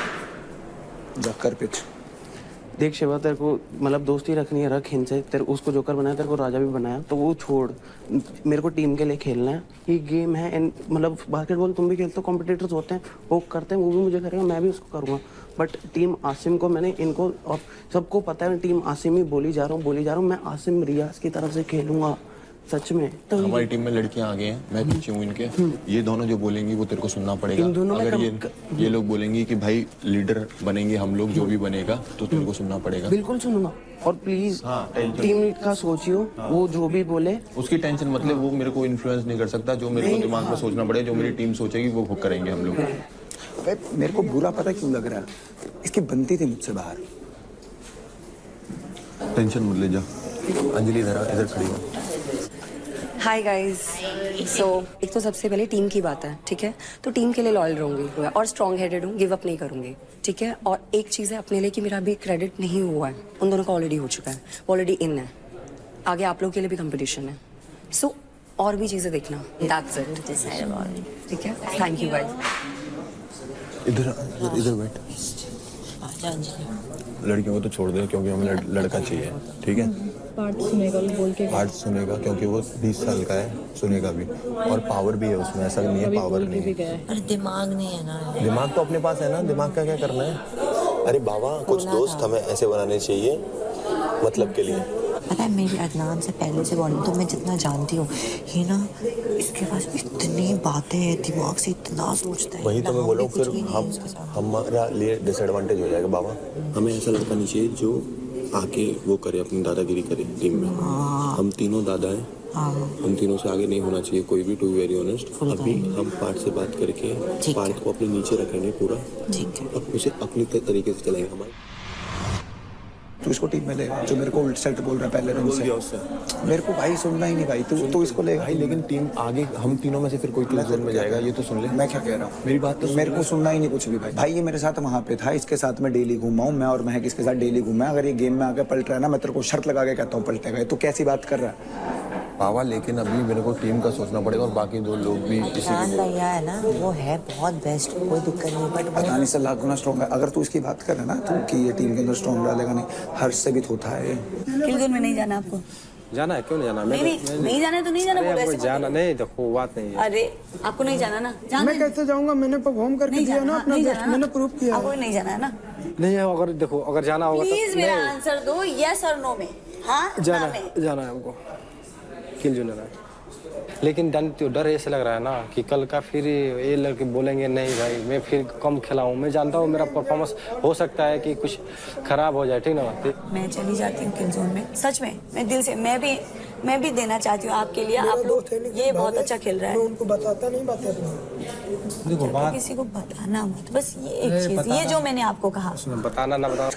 जाकर पिच। देख शिवा, तेरे को मतलब दोस्ती रखनी है, रख इनसे। तेरे उसको जोकर बनाया, तेरे को राजा भी बनाया, तो वो छोड़। मेरे को टीम के लिए खेलना है, ये गेम है। एंड मतलब बास्केटबॉल तुम भी खेलते हो, कॉम्पिटिटर्स होते हैं, वो करते हैं, वो भी मुझे करेगा, मैं भी उसको करूँगा। बट टीम आसिम को मैंने इनको और सबको पता है, टीम आसिम ही बोली जा रहा हूँ। मैं आसिम रियाज की तरफ से खेलूंगा, सच में। तो हमारी टीम में लड़कियां आगे हैं, मैं पीछे हूँ इनके। ये दोनों जो बोलेंगी वो तेरे को सुनना पड़ेगा। अगर ये लोग बोलेंगी कि भाई लीडर बनेंगे हम लोग, जो भी बनेगा, तो तेरे को सुनना पड़ेगा। बिल्कुल सुनूंगा। और प्लीज टीम का सोचियो, वो जो भी बोले उसकी टेंशन मतलब, वो मेरे को इन्फ्लुएंस नहीं कर सकता। जो मेरे को दिमाग में सोचना पड़ेगा, जो मेरी टीम सोचेगी वो करेंगे हम लोग। मेरे को बुरा पता क्यों लग रहा है, इसकी बनती थी मुझसे बाहर। टेंशन मत ले, जा। अंजलि इधर खड़ी हो। Hi guys. सो एक तो सबसे पहले टीम की बात है, ठीक है? तो टीम के लिए लॉयल रहूंगी और स्ट्रॉन्ग हेडेड हूँ, गिव अप नहीं करूंगी, ठीक है? और एक चीज़ है अपने लिए कि मेरा अभी क्रेडिट नहीं हुआ है, उन दोनों का ऑलरेडी हो चुका है, ऑलरेडी इन है। आगे आप लोग के लिए भी कंपटीशन है, सो और भी चीज़ें देखना। दैट्स इट, ठीक है? Thank you guys. इधर बैठ। लड़कियों को तो छोड़ दे, क्योंकि हमें लड़का चाहिए, ठीक है? पार्ट सुनेगा, बोल के पार्ट सुनेगा, क्योंकि वो 20 साल का है, सुनेगा भी। और पावर भी है उसमें, ऐसा नहीं है पावर नहीं है। अरे दिमाग नहीं है ना। दिमाग तो अपने पास है ना, दिमाग का क्या करना है? अरे बाबा, कुछ दोस्त हमें ऐसे बनाने चाहिए मतलब के लिए। पता है, मेरी अदनान से पहले से बॉन्डिंग, तो मैं जितना जानती हूँ, ये ना इसके पास इतनी बातें हैं, दिमाग से इतना सोचता है। वही तो मैं बोल रहा हूँ, फिर हमारा लिए डिसएडवांटेज हो जाएगा। बाबा, हमें ऐसा लड़का नहीं चाहिए जो आके वो करे, अपनी दादागिरी करे टीम में। हम तीनों दादा हैं, हम तीनों से आगे नहीं होना चाहिए कोई भी, टू वेरी ऑनेस्ट। अभी हम पार्थ से बात करके पार्थ को अपने नीचे रखेंगे पूरा, अब उसे अपनी तरीके से चलाएंगे हमारे। तू इसको टीम में ले, जो मेरे को उल्ट सल्ट बोल रहा है पहले दिन से। मेरे को भाई सुनना ही नहीं भाई, तू इसको ले भाई। लेकिन टीम आगे हम तीनों में से फिर कोई किल जोन में जाएगा, ये तो सुन ले। मैं क्या कह रहा हूँ, मेरी बात तो मेरे को सुनना ही नहीं कुछ भी भाई। भाई ये मेरे साथ वहाँ पे था, इसके साथ मैं डेली घूमा हूँ, मैं और महक इसके साथ डेली घूमा। अगर ये गेम में आके पलट रहा है ना, मैं तेरे को शर्त लगा के कहता हूँ पलटेगा। तू कैसी बात कर रहा है पावा? लेकिन अभी मेरे को टीम का सोचना पड़ेगा और बाकी दो लोग भी भैया है ना, वो है बहुत बेस्ट, कोई दिक्कत नहीं, बट पता नहीं से लाख गुना स्ट्रॉन्ग है। अगर तू इसकी बात कर रहा है ना, तू कि ये टीम के अंदर स्ट्रॉन्ग डालेगा नहीं, हर्ष से भी होता है। किल जोन में नहीं जाना आपको? जाना है, क्यों नहीं जाना? नहीं जाना तो नहीं जाना, बोलो ऐसे। जाना नहीं, देखो बात नहीं है। अरे आपको नहीं जाना ना, मैं कैसे जाऊंगा? मैंने परफॉर्म करके दिया ना अपना बेस्ट, मैंने प्रूव किया। आपको नहीं जाना है ना? नहीं है, अगर देखो अगर जाना होगा तो प्लीज मेरा आंसर दो, यस और नो में। हाँ जाना है हमको, किल जो लेना है। लेकिन डर ऐसे लग रहा है ना कि कल का फिर ये लड़के बोलेंगे नहीं भाई मैं फिर कम खिलाऊं। मैं जानता हूँ मेरा परफॉर्मेंस हो सकता है कि कुछ खराब हो जाए, ठीक ना? मैं चली जाती हूँ किल जोन में, सच में, मैं दिल से, मैं भी देना चाहती हूँ आपके लिए। आप लोग ये बहुत अच्छा खेल रहा है। उनको बताता नहीं बात देखो किसी को बताना मत, बस ये एक चीज, ये जो मैंने आपको कहा, बताना ना बताना।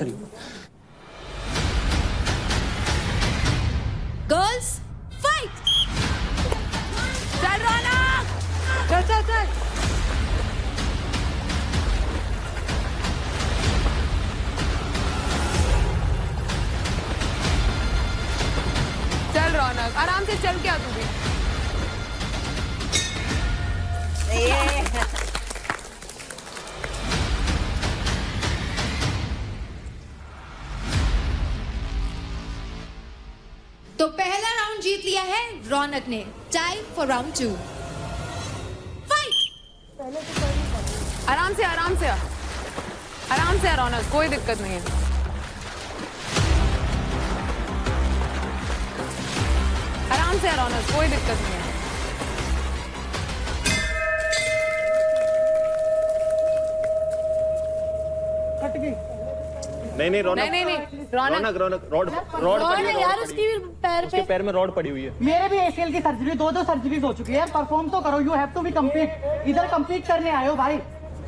Girls fight. चल रौनक, चल चल चल। चल रौनक, आराम से चल, क्या तू भी। तो पहला राउंड जीत लिया है रौनक ने। Time for round 2। फाइट। आराम से आराम से आराम से रौनक, कोई दिक्कत नहीं है। आराम से रौनक, कोई दिक्कत नहीं है। नहीं रौनक, नहीं रौनक रौड पड़ी है यार, उसकी पैर में रॉड पड़ी हुई है। मेरे भी एसीएल की सर्जरी, दो सर्जरीज हो चुकी है। परफॉर्म तो करो, you have to be complete. इधर कंप्लीट करने आए हो भाई,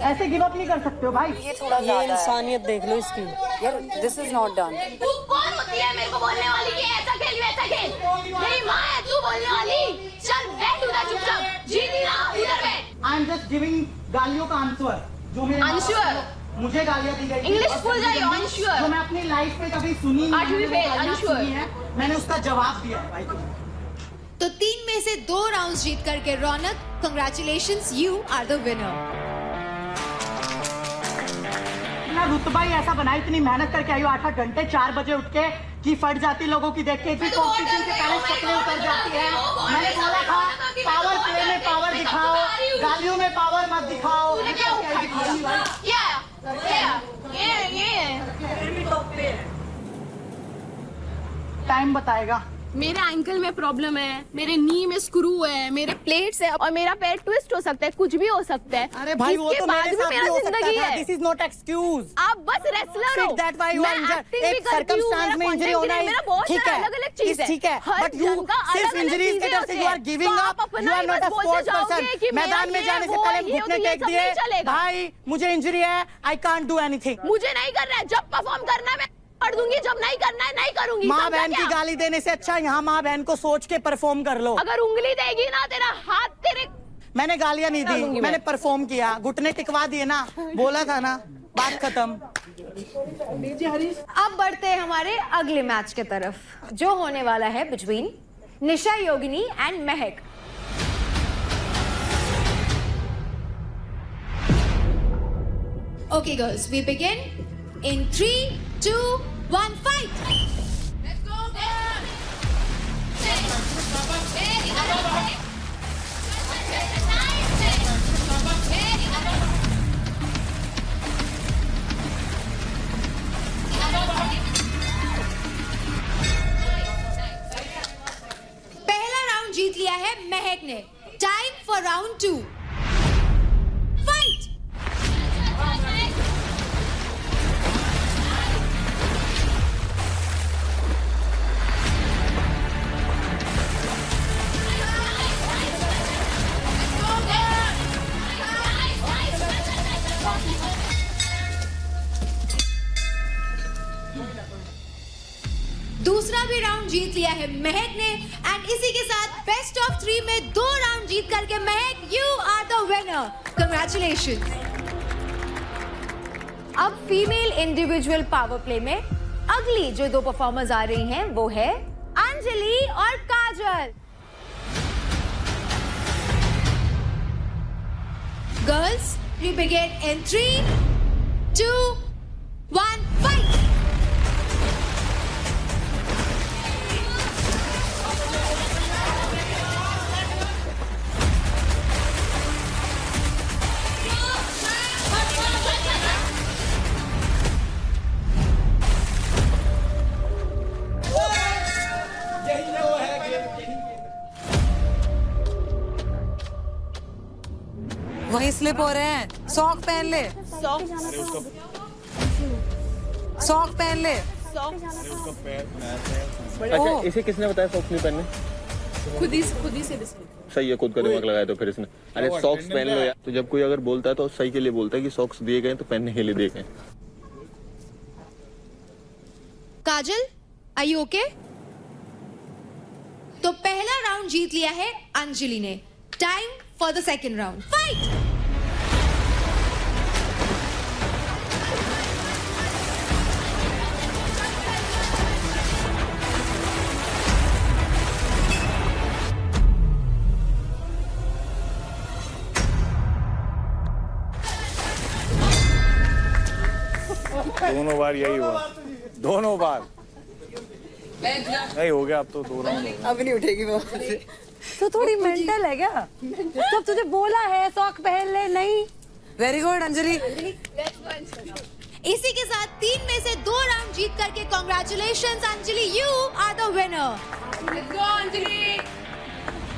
ऐसे गिव अप नहीं कर सकते हो भाई। ये थोड़ा ज्यादा इंसानियत देख लो इसकी यार, दिस इज नॉट डन। तू कौन होती है मेरे को बोलने वाली कि ऐसा खेल वैसा खेल? मेरी माँ है तू बोलने वाली? चल बैठ उधर चुपचाप, जीत ही रहा, उधर बैठ। आई एम जस्ट गिविंग गालियों का आंसर जो मेरे Unsure? मुझे गालियां दी गई। इंग्लिश भूल जाइए, unsure। जो मैं अपनी लाइफ में कभी सुनी नहीं, आठवीं फेल, unsure। मैंने उसका जवाब दिया है भाई। तो 3 में से 2 राउंड्स जीत करके Raunak, congratulations, you are the winner. इतना रुतबा ही ऐसा बना, इतनी मेहनत करके आई हो, 8-8 घंटे, 4 बजे उठ के कि फट जाती लोगों की देख के, कि कॉम्पिटिशन के पहले शक्लें उतर जाती है। मैंने बोला था पावर प्ले में पावर दिखाओ, गालियों में पावर मत दिखाओ। टाइम बताएगा। मेरे एंकल में प्रॉब्लम है, मेरे नी में स्क्रू है, मेरे प्लेट्स है और मेरा पैर ट्विस्ट हो सकता है, कुछ भी हो सकता है। अरे भाई वो तो मेरे साथ भी हो सकता है। था। This is not excuse. आप बस रेसलर हो। That why you are injured. एक सर्कमस्टेंस में इंजरी होना है, ठीक है, अलग-अलग चीज है, ठीक है, बट यू सिर्फ इंजरीज के डर से you are giving up. You are not a sports person. मैदान में जाने से पहले घुटने टेक दिए। भाई मुझे इंजरी है, आई कांट डू एनीथिंग। मुझे नहीं करना है, जब परफॉर्म करना है पढ़ दूंगी, जब नहीं करना है नहीं करूंगी। माँ बहन की गाली देने से अच्छा यहाँ माँ बहन को सोच के परफॉर्म कर लो। अगर उंगली देगी ना तेरा हाथ तेरे। मैंने गालियां नहीं दी, मैंने परफॉर्म किया, घुटने टिकवा दिए ना, बोला था ना, बात खत्म। अब बढ़ते हैं हमारे अगले मैच के तरफ, जो होने वाला है between Nisha Yogini and Mahak. Okay girls, we begin in 3, 2, 1, fight! Let's go girls! पहला राउंड जीत लिया है महक ने। Time for round 2। फाइट! जीत लिया है महक ने एंड इसी के साथ बेस्ट ऑफ 3 में 2 राउंड जीत करके Mahak you are the winner. Congratulations. अब फीमेल इंडिविजुअल पावर प्ले में अगली जो 2 परफॉर्मर्स आ रही हैं वो है अंजलि और काजल। Girls, we begin in 3, 2, 1, fight! वही स्लिप हो रहे हैं। सॉक पहन ले, सॉक पहन ले। अच्छा, इसे किसने बताया सॉक्स नहीं पहनने? खुद ही से सही है, खुद का दिमाग लगाया तो फिर इसने। अरे सॉक्स पहन लो यार। तो जब कोई अगर बोलता है तो सही के लिए बोलता है कि सॉक्स दिए गए तो पहनने के लिए दिए गए। काजल, आर यू ओके? तो पहला राउंड जीत लिया है अंजलि ने। Time for the second round, fight! दोनों बार यही हुआ, दोनों बार नहीं हो गया। अब तो 2 राउंड हो गए। अब नहीं उठेगी वो से। तो थोड़ी मेंटल है क्या? जब तुझे बोला है सॉक पहन ले, नहीं। Very good Anjali. इसी के साथ 3 में से 2 राउंड जीत करके congratulations Anjali, you are the winner. Let's go Anjali.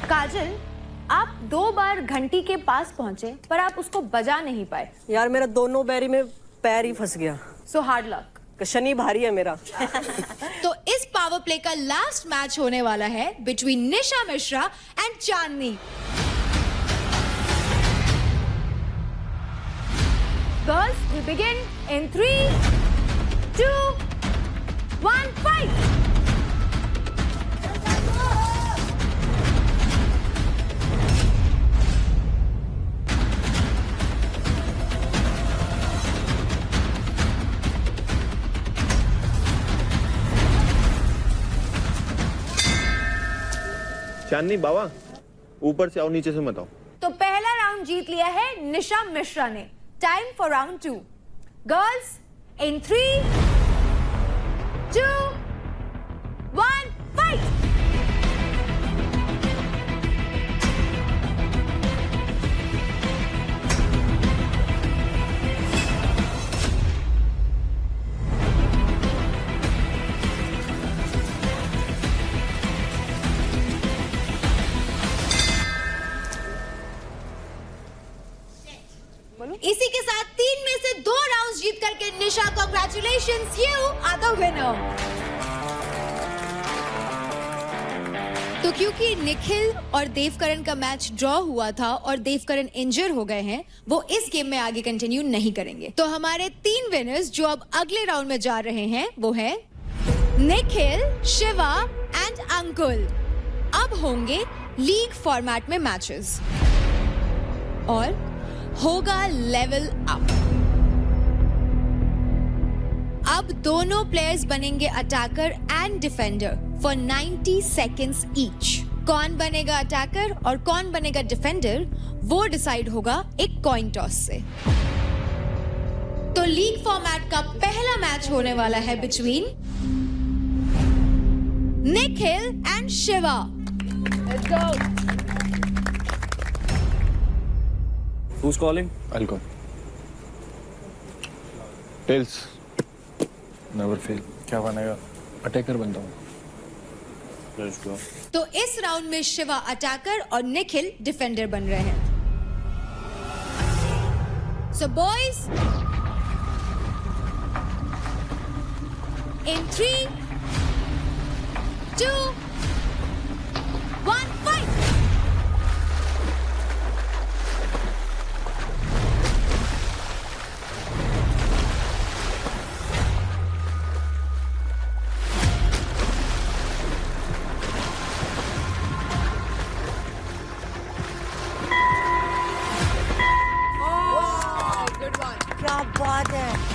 Kajal, आप 2 बार घंटी के पास पहुंचे पर आप उसको बजा नहीं पाए। यार मेरा दोनों बैरी में पैर ही फंस गया। So hard luck. शनि भारी है मेरा। तो इस पावर प्ले का लास्ट मैच होने वाला है between Nisha Mishra and Chandni. Girls, we begin in 3, 2, 1, fight! Chandni बाबा, ऊपर से आओ, नीचे से मत आओ। तो पहला राउंड जीत लिया है निशा मिश्रा ने। Time for round 2। Girls, in 3, 2, 1, fight! इसी के साथ 3 में से 2 राउंड्स जीत करके Nisha, congratulations, you are the winner. तो क्योंकि निखिल और देवकरण का मैच ड्रॉ हुआ था और देवकरण इंजर हो गए हैं, वो इस गेम में आगे कंटिन्यू नहीं करेंगे। तो हमारे 3 विनर्स जो अब अगले राउंड में जा रहे हैं वो है निखिल, शिवा एंड अंकुल। अब होंगे लीग फॉर्मेट में मैचेस और होगा लेवल अप। अब दोनों प्लेयर्स बनेंगे attacker and defender for 90 seconds each. कौन बनेगा अटैकर और कौन बनेगा डिफेंडर वो डिसाइड होगा एक कॉइन टॉस से। तो लीग फॉर्मेट का पहला मैच होने वाला है between Nikhil and Shiva. Let's go. Who's calling? I'll call. Tails. Never fail. क्या बनेगा? Attacker बनता हूँ। Let's go. तो इस राउंड में शिवा अटैकर और निखिल डिफेंडर बन रहे हैं। So boys, in 3, 2, 1, fight! क्या बात है।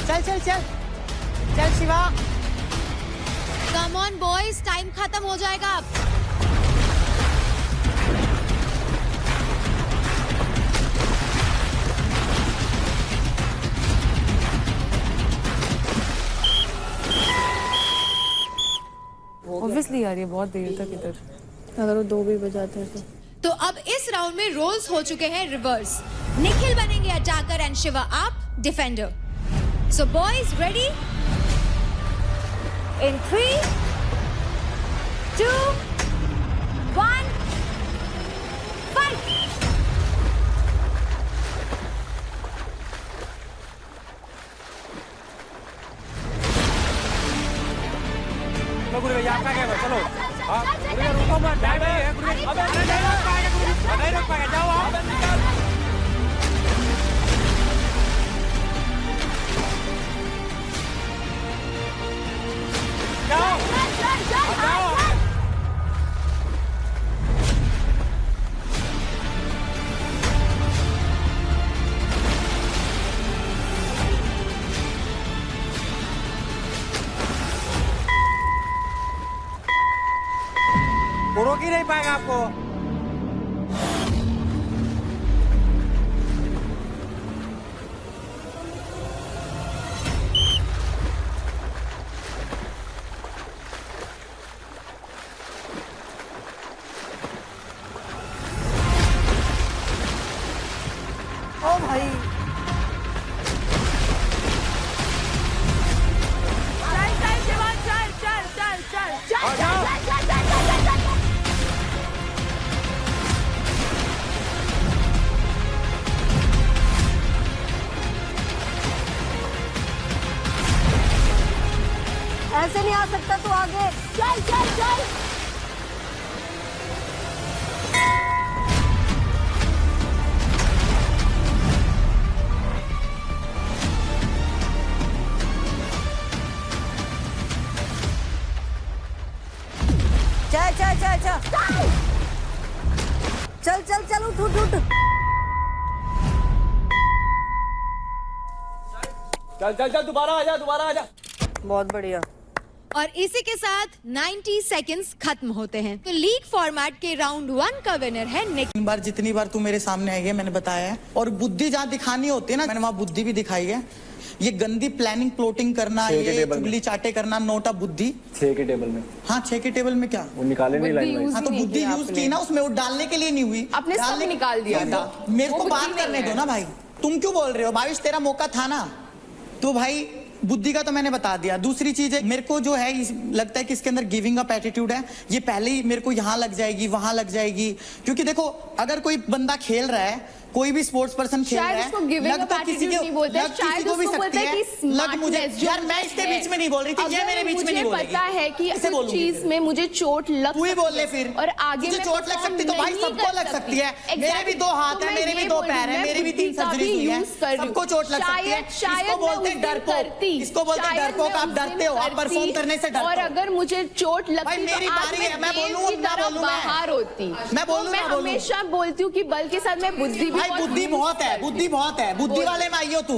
चल चल चल चल Shiva. Come on boys, time खत्म हो जाएगा अब। ऑब्वियसली यार ये बहुत देर तक इधर, अगर वो 2 भी बजाते हैं तो अब इस राउंड में रोल्स हो चुके हैं रिवर्स। निखिल बनेंगे अटैकर एंड शिवा आप defender. So boys ready? In 3, 2, 1, fight. Guru भैया आपका क्या है? चलो गुरु रुको मत, नहीं है गुरु, अबे नहीं रोक पाएगा गुरु, नहीं रोक पाएगा, जाओ आप। जाओ रोक ही नहीं पाएगा आपको। ओ भाई ऐसे नहीं आ सकता तू आगे। चल चल चल। चल चल चल चल चल चल चल उठ उठ उठ। चल चल चल दोबारा आजा, दोबारा आजा। बहुत बढ़िया। और इसी के साथ 90 सेकंड्स खत्म होते हैं। तो लीग फॉर्मेट के राउंड 1 का विनर है निखिल। बार जितनी बार तू मेरे सामने आई है मैंने बताया है, और बुद्धि जहाँ दिखानी होती है ना मैंने वहाँ बुद्धि भी दिखाई है। ये गंदी प्लानिंग प्लॉटिंग करना, ये चुगली चाटे करना, नोटा बुद्धि 6 के टेबल में। हाँ 6 के टेबल में क्या वो निकाले नहीं लाइन। हाँ तो बुद्धि यूज की ना उसमें, वो डालने के लिए नहीं हुई। आपने सब निकाल दिया था। मेरे को बात करने दो ना भाई, तुम क्यों बोल रहे हो? भाविश तेरा मौका था ना, तो भाई बुद्धि का तो मैंने बता दिया। दूसरी चीज है, मेरे को जो है लगता है कि इसके अंदर गिविंग अप एटीट्यूड है। ये पहले ही मेरे को यहाँ लग जाएगी वहां लग जाएगी, क्योंकि देखो अगर कोई बंदा खेल रहा है, कोई भी स्पोर्ट्स पर्सन खेल रहा है, लग तो किसी को भी सकती है, लग मुझे यार मैं इसके बीच में नहीं बोल रही थी, ये मेरे बीच में नहीं बोलेगी। पता है कि इस चीज में मुझे चोट लग तू ही बोल ले फिर, और आगे मुझे चोट लग सकती तो भाई सबको लग सकती है। मेरे भी 2 हाथ है, मेरे भी 2 पैर है, मेरी भी 3 सर्जरी हुई है, सबको चोट लग सकती है। इसको बोलते हैं डरपोक, इसको बोलते हैं डरपोक। आप डरते हो, आप परफॉर्म करने से डरते हो। और अगर मुझे चोट लगती तो मेरी बारी है, मैं बोलूं ना बोलूं, बाहर होती। मैं बोलूं ना बोलूं, हमेशा बोलती हूँ कि बल के साथ मैं बुद्धि भी बुद्धि बहुत है, बुद्धि बहुत है। बुद्धि वाले में आई हो तू,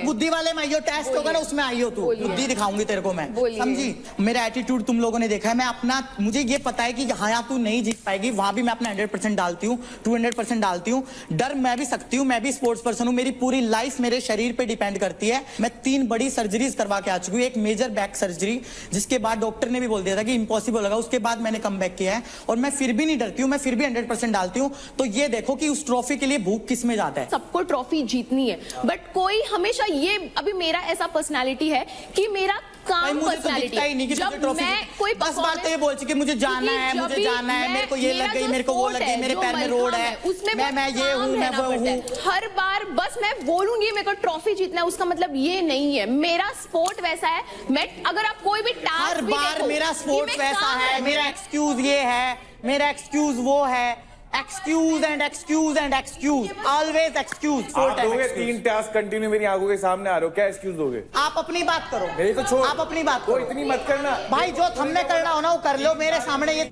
बुद्धि वाले में आई हो, टेस्ट होगा ना उसमें आई हो तू, बुद्धि दिखाऊंगी तेरे को मैं, समझी? मेरा एटीट्यूड तुम लोगों ने देखा है। मैं अपना, मुझे ये पता है कि यहाँ तू नहीं जीत पाएगी, वहां भी मैं अपना 100% डालती हूँ, 200% डालती हूँ। डर मैं भी सकती हूँ, मैं भी स्पोर्ट्स पर्सन हूँ, मेरी पूरी लाइफ मेरे शरीर पे डिपेंड करती है। मैं 3 बड़ी सर्जरीज करवा के आ चुकी हूँ। एक मेजर बैक सर्जरी जिसके बाद डॉक्टर ने भी बोल दिया था कि इम्पॉसिबल होगा, उसके बाद मैंने कम बैक किया है, और मैं फिर भी नहीं डरती हूँ, मैं फिर भी 100% डालती हूँ। तो ये देखो कि उस ट्रॉफी के लिए भूख किस में जाता है। सबको ट्रॉफी जीतनी है, बट कोई हमेशा ये, अभी मेरा ऐसा पर्सनालिटी है कि मेरा काम पर्सनालिटी है। जब मैं कोई बस बात ये बोल कि मुझे जाना है, मुझे जाना है, मेरे को ये लग गई, मेरे को वो लग गई, मेरे पैर में रोड है, उसमें मैं ये हूँ, मैं वो हूँ। हर बार बस मैं बोलूंगी मेरे को ट्रॉफी जीतना है, उसका मतलब ये नहीं है। मेरा स्पोर्ट वैसा है, मैं अगर आप कोई भी टास्क, हर बार मेरा स्पोर्ट वैसा है, मेरा एक्सक्यूज ये है, मेरा एक्सक्यूज वो है, excuse and excuse and excuse, always excuse. आप दोगे 3 टास्क कंटिन्यू मेरी आंखों के सामने आ रहे हो, क्या एक्सक्यूज दोगे? आप अपनी बात करो, मेरी तो छोड़, आप अपनी बात करो, इतनी मत करना भाई। जो हमने करना हो ना वो कर लो मेरे सामने। ये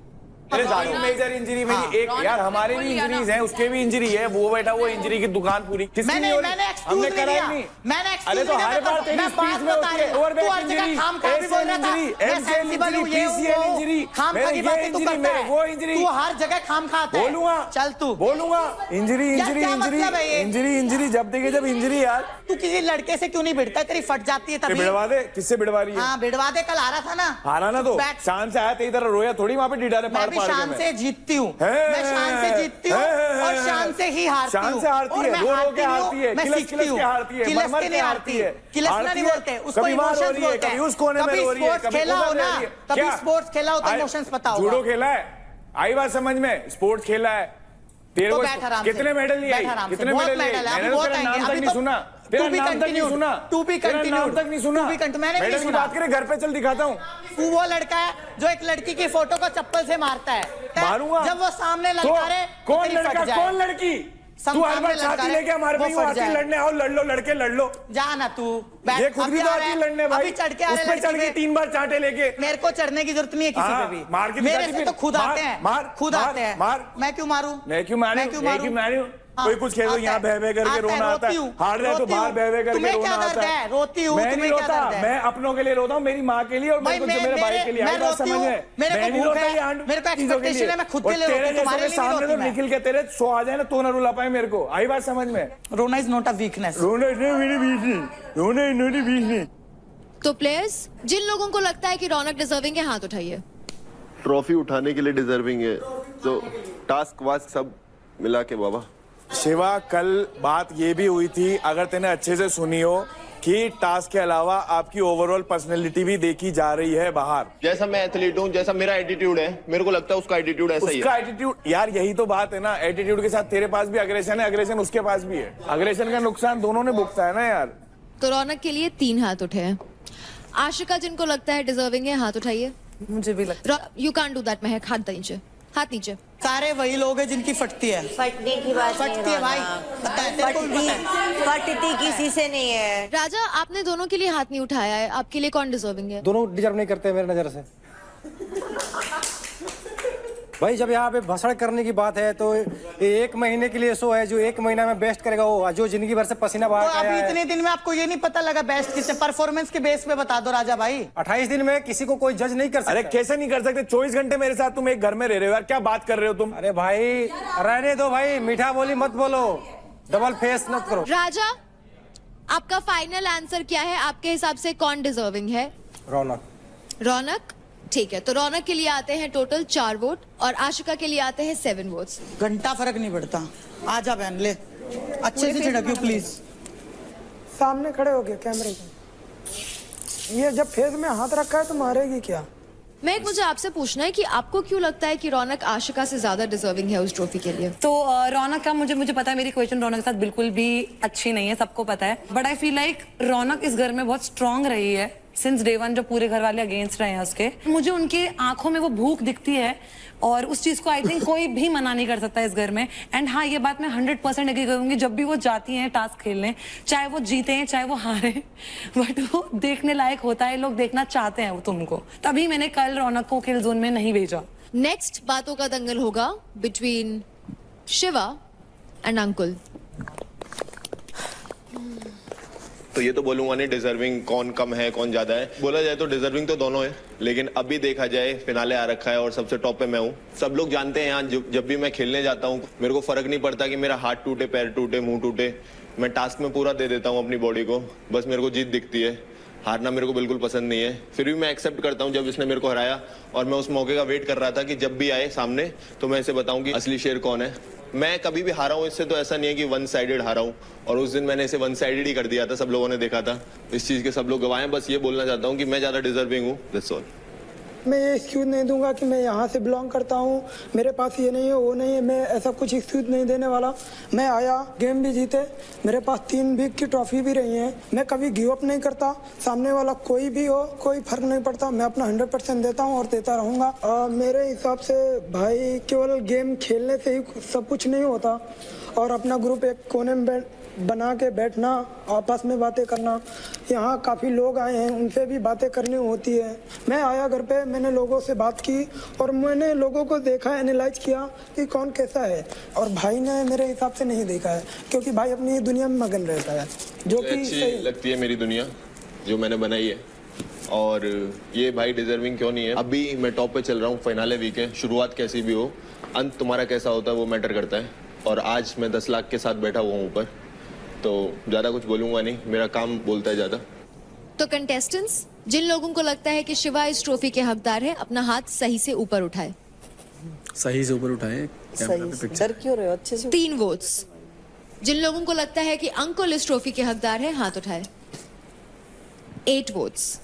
मेजर इंजरी मेरी एक यार, हमारे भी इंजरीज हैं, उसके भी इंजरी है, वो बेटा वो इंजरी की दुकान पूरी मैंने एक्सक्यूज नहीं दिया, मैंने अरे तो हर बार तेरी स्पीच में होती है ओवरबैक injury, ACL injury, MCL injury, PCL injury, वो इंजरी, तू हर जगह खाम खाता है। बोलूंगा, चल तू बोलूंगा। Injury injury injury injury injury जब देखे जब इंजरी यार। तू किसी लड़के से क्यों नहीं भिड़ता? तेरी फट जाती है तभी। भिड़वा दे, किससे भिड़वा रही है? हाँ भिड़वा दे, कल आ रहा था ना। हारा ना तो शान से आया, तेरी तरह रोया थोड़ी वहाँ पे डिडारे पार पार। शान से जीतती हूँ, मैं शान से जीतती हूँ और शान से ही हारती हूँ। शान से हारती है, रो रो के हारती है, मैं सीखती हूँ। किलस के नहीं हारती है, किलसना नहीं बोलते उसको, इमोशंस बोलते हैं। कभी स्पोर्ट्स खेला हो ना, कभी स्पोर्ट्स खेला हो तो इमोशंस पता होगा। जूडो खेला है, आई बात समझ में, स्पोर्ट्स खेला है, तेरे को कितने मेडल लिए? कितने मेडल लिए? मैंने तो तेरा नाम तक नहीं सुना, तेरा नाम तक नहीं सुना, तेरा नाम तक नहीं सुना। मेडल की बात करें, घर पे चल दिखाता हूँ। तू वो लड़का है जो एक लड़की की फोटो को चप्पल से मारता है, मारूंगा जब वो सामने लड़का कौन लड़का कौन लड़की? तू हर बार छाती लेके हमारे पे आके लड़ने आओ, लड़ लो लड़के लड़ लो। जा ना तू, ये खुद भी तो आती है लड़ने भाई, उस पे चढ़ के 3 बार चाटे लेके। मेरे को चढ़ने की जरूरत नहीं है किसी पे भी, मार के मेरे से तो खुद आते हैं, खुद आते हैं। मार, मैं क्यों मारूं? मैं क्यों मारूं? कोई कुछ खेलो यहाँ बह बह करके रोना आता है, हार जाए तो बाहर बह बह करके रोना आता है। रोती हूँ, मैं नहीं रोता, मैं अपनों के लिए रोता हूँ, मेरी माँ के लिए और मेरे भाई के लिए। मैं रोती हूँ, मेरे को भूख है, मेरे को एक्सपेक्टेशन है, मैं खुद के लिए रोती हूँ, तुम्हारे लिए नहीं रोती मैं। निखिल के तेरे 100 आ जाए ना तो ना रुला पाए मेरे को, आई बात समझ में? रोना इज नॉट अ वीकनेस, रोना मेरी वीकनेस। तो प्लेयर्स, जिन लोगों को लगता है कि रौनक डिजर्विंग है, हाथ उठाइए। ट्रॉफी उठाने के लिए डिजर्विंग है, तो टास्क वास्क सब मिला के बाबा। शिवा, कल बात ये भी हुई थी, अगर तूने अच्छे से सुनी हो, कि टास्क के अलावा आपकी ओवरऑल पर्सनैलिटी भी देखी जा रही है बाहर। जैसा मैं एथलीट हूँ, जैसा मेरा एटीट्यूड है, मेरे को लगता है उसका एटीट्यूड ऐसा ही है। उसका एटीट्यूड यार, यही तो बात है ना, एटीट्यूड के साथ तेरे पास भी अग्रेशन है, अग्रेशन उसके पास भी है, अग्रेशन का नुकसान दोनों ने भुगता है ना यार। तो रौनक के लिए 3 हाथ उठे हैं। आशिका, जिनको लगता है डिजर्विंग है, हाथ उठाइए। मुझे भी लगता है। यू कांट डू दैट महक, हाथ नीचे, हाथ नीचे। सारे वही लोग हैं जिनकी फटती है। फटने की बात फटती है भाई, फटती किसी से नहीं है। राजा, आपने दोनों के लिए हाथ नहीं उठाया है, आपके लिए कौन डिजर्विंग है? दोनों डिजर्व नहीं करते मेरे नजर से। भाई जब यहाँ पे भाषण करने की बात है तो 1 महीने के लिए शो है, जो 1 महीना में बेस्ट करेगा वो, जो जिंदगी भर से पसीना बहा तो अभी इतने दिन में आपको ये नहीं पता लगा बेस्ट किससे? परफॉर्मेंस के बेस पे बता दो राजा भाई। 28 दिन में किसी को कोई जज नहीं कर सकता। अरे कैसे नहीं कर सकते? 24 घंटे मेरे साथ तुम एक घर में रह रहे हो यार, क्या बात कर रहे हो तुम? अरे भाई रहने दो भाई, मीठा बोली मत बोलो, डबल फेस मत करो। राजा, आपका फाइनल आंसर क्या है? आपके हिसाब से कौन डिजर्विंग है? रौनक। रौनक, ठीक है। तो रौनक के लिए आते हैं टोटल 4 वोट और आशिका के लिए आते हैं 7 वोट्स। घंटा फर्क नहीं पड़ता। आजा बहन, ले अच्छे से छिड़कियो प्लीज। सामने खड़े हो गए कैमरे के। ये जब फेस में हाथ रखा है तो मारेगी क्या? महक, मुझे आपसे पूछना है कि आपको क्यों लगता है कि रौनक आशिका से ज्यादा डिजर्विंग है उस ट्रॉफी के लिए? तो रौनक का मुझे पता है, मेरी क्वेश्चन रौनक के साथ बिल्कुल भी अच्छी नहीं है, सबको पता है। बट आई फील लाइक रौनक इस घर में बहुत स्ट्रांग रही है सिंस डे 1, जो पूरे घर वाले अगेंस्ट रहे हैं उसके। मुझे उनके आंखों में वो भूख दिखती है और उस चीज को आई थिंक कोई भी मना नहीं कर सकता इस घर में। एंड हाँ, ये बात मैं 100% एग्री करूंगी, जब भी वो जाती हैं टास्क खेलने, चाहे वो जीते हैं चाहे वो हारे, बट वो देखने लायक होता है, लोग देखना चाहते हैं वो तुमको। तभी मैंने कल रौनक को किल जोन में नहीं भेजा। नेक्स्ट बातों का दंगल होगा बिटवीन शिवा एंड अंकुल। तो ये तो बोलूंगा नहीं डिजर्विंग कौन कम है कौन ज्यादा है, बोला जाए तो डिजर्विंग तो दोनों है, लेकिन अभी देखा जाए फिनाले आ रखा है और सबसे टॉप पे मैं हूँ। सब लोग जानते हैं यहाँ, जब भी मैं खेलने जाता हूँ मेरे को फर्क नहीं पड़ता कि मेरा हाथ टूटे, पैर टूटे, मुंह टूटे, मैं टास्क में पूरा दे देता हूँ अपनी बॉडी को, बस मेरे को जीत दिखती है, हारना मेरे को बिल्कुल पसंद नहीं है। फिर भी मैं एक्सेप्ट करता हूँ जब इसने मेरे को हराया, और मैं उस मौके का वेट कर रहा था कि जब भी आए सामने तो मैं इसे बताऊं कि असली शेर कौन है। मैं कभी भी हारा हूँ इससे, तो ऐसा नहीं है कि 1 साइडेड हारा हूँ, और उस दिन मैंने इसे 1 साइडेड ही कर दिया था, सब लोगों ने देखा था, इस चीज के सब लोग गवाह हैं। बस ये बोलना चाहता हूँ कि मैं ज्यादा डिजर्विंग हूँ, दैट्स ऑल। मैं ये एक्सक्यूज़ नहीं दूंगा कि मैं यहाँ से बिलोंग करता हूँ, मेरे पास ये नहीं है वो नहीं है, मैं ऐसा कुछ एक्सक्यूज़ नहीं देने वाला। मैं आया, गेम भी जीते, मेरे पास 3 वीक की ट्रॉफी भी रही है। मैं कभी गिव अप नहीं करता, सामने वाला कोई भी हो कोई फर्क नहीं पड़ता, मैं अपना 100% देता हूँ और देता रहूँगा। मेरे हिसाब से भाई केवल गेम खेलने से ही सब कुछ नहीं होता, और अपना ग्रुप एक कोने में बना के बैठना, आपस में बातें करना। यहाँ काफ़ी लोग आए हैं, उनसे भी बातें करनी होती है। मैं आया घर पे, मैंने लोगों से बात की और मैंने लोगों को देखा, एनालाइज किया कि कौन कैसा है, और भाई ने मेरे हिसाब से नहीं देखा है, क्योंकि भाई अपनी दुनिया में मगन रहता है, जो कि अच्छी लगती है मेरी दुनिया जो मैंने बनाई है। और ये भाई डिजर्विंग क्यों नहीं है। अभी मैं टॉप पे चल रहा हूँ, फाइनल वीक है, शुरुआत कैसी भी हो, अंत तुम्हारा कैसा होता है वो मैटर करता है। और आज मैं 10 लाख के साथ बैठा हुआ हूँ ऊपर, तो ज़्यादा कुछ बोलूँगा नहीं, मेरा काम बोलता है ज़्यादा। तो कंटेस्टेंट्स, जिन लोगों को लगता है कि शिवा इस ट्रॉफी के हकदार है, अपना हाथ सही से ऊपर उठाए। सही से ऊपर उठाए, कैमरा पे पिक्चर क्यों रहे हो अच्छे से? 3 वोट्स। जिन लोगों को लगता है कि अंकुल इस ट्रॉफी के हकदार है, हाथ उठाए। 8 वोट्स।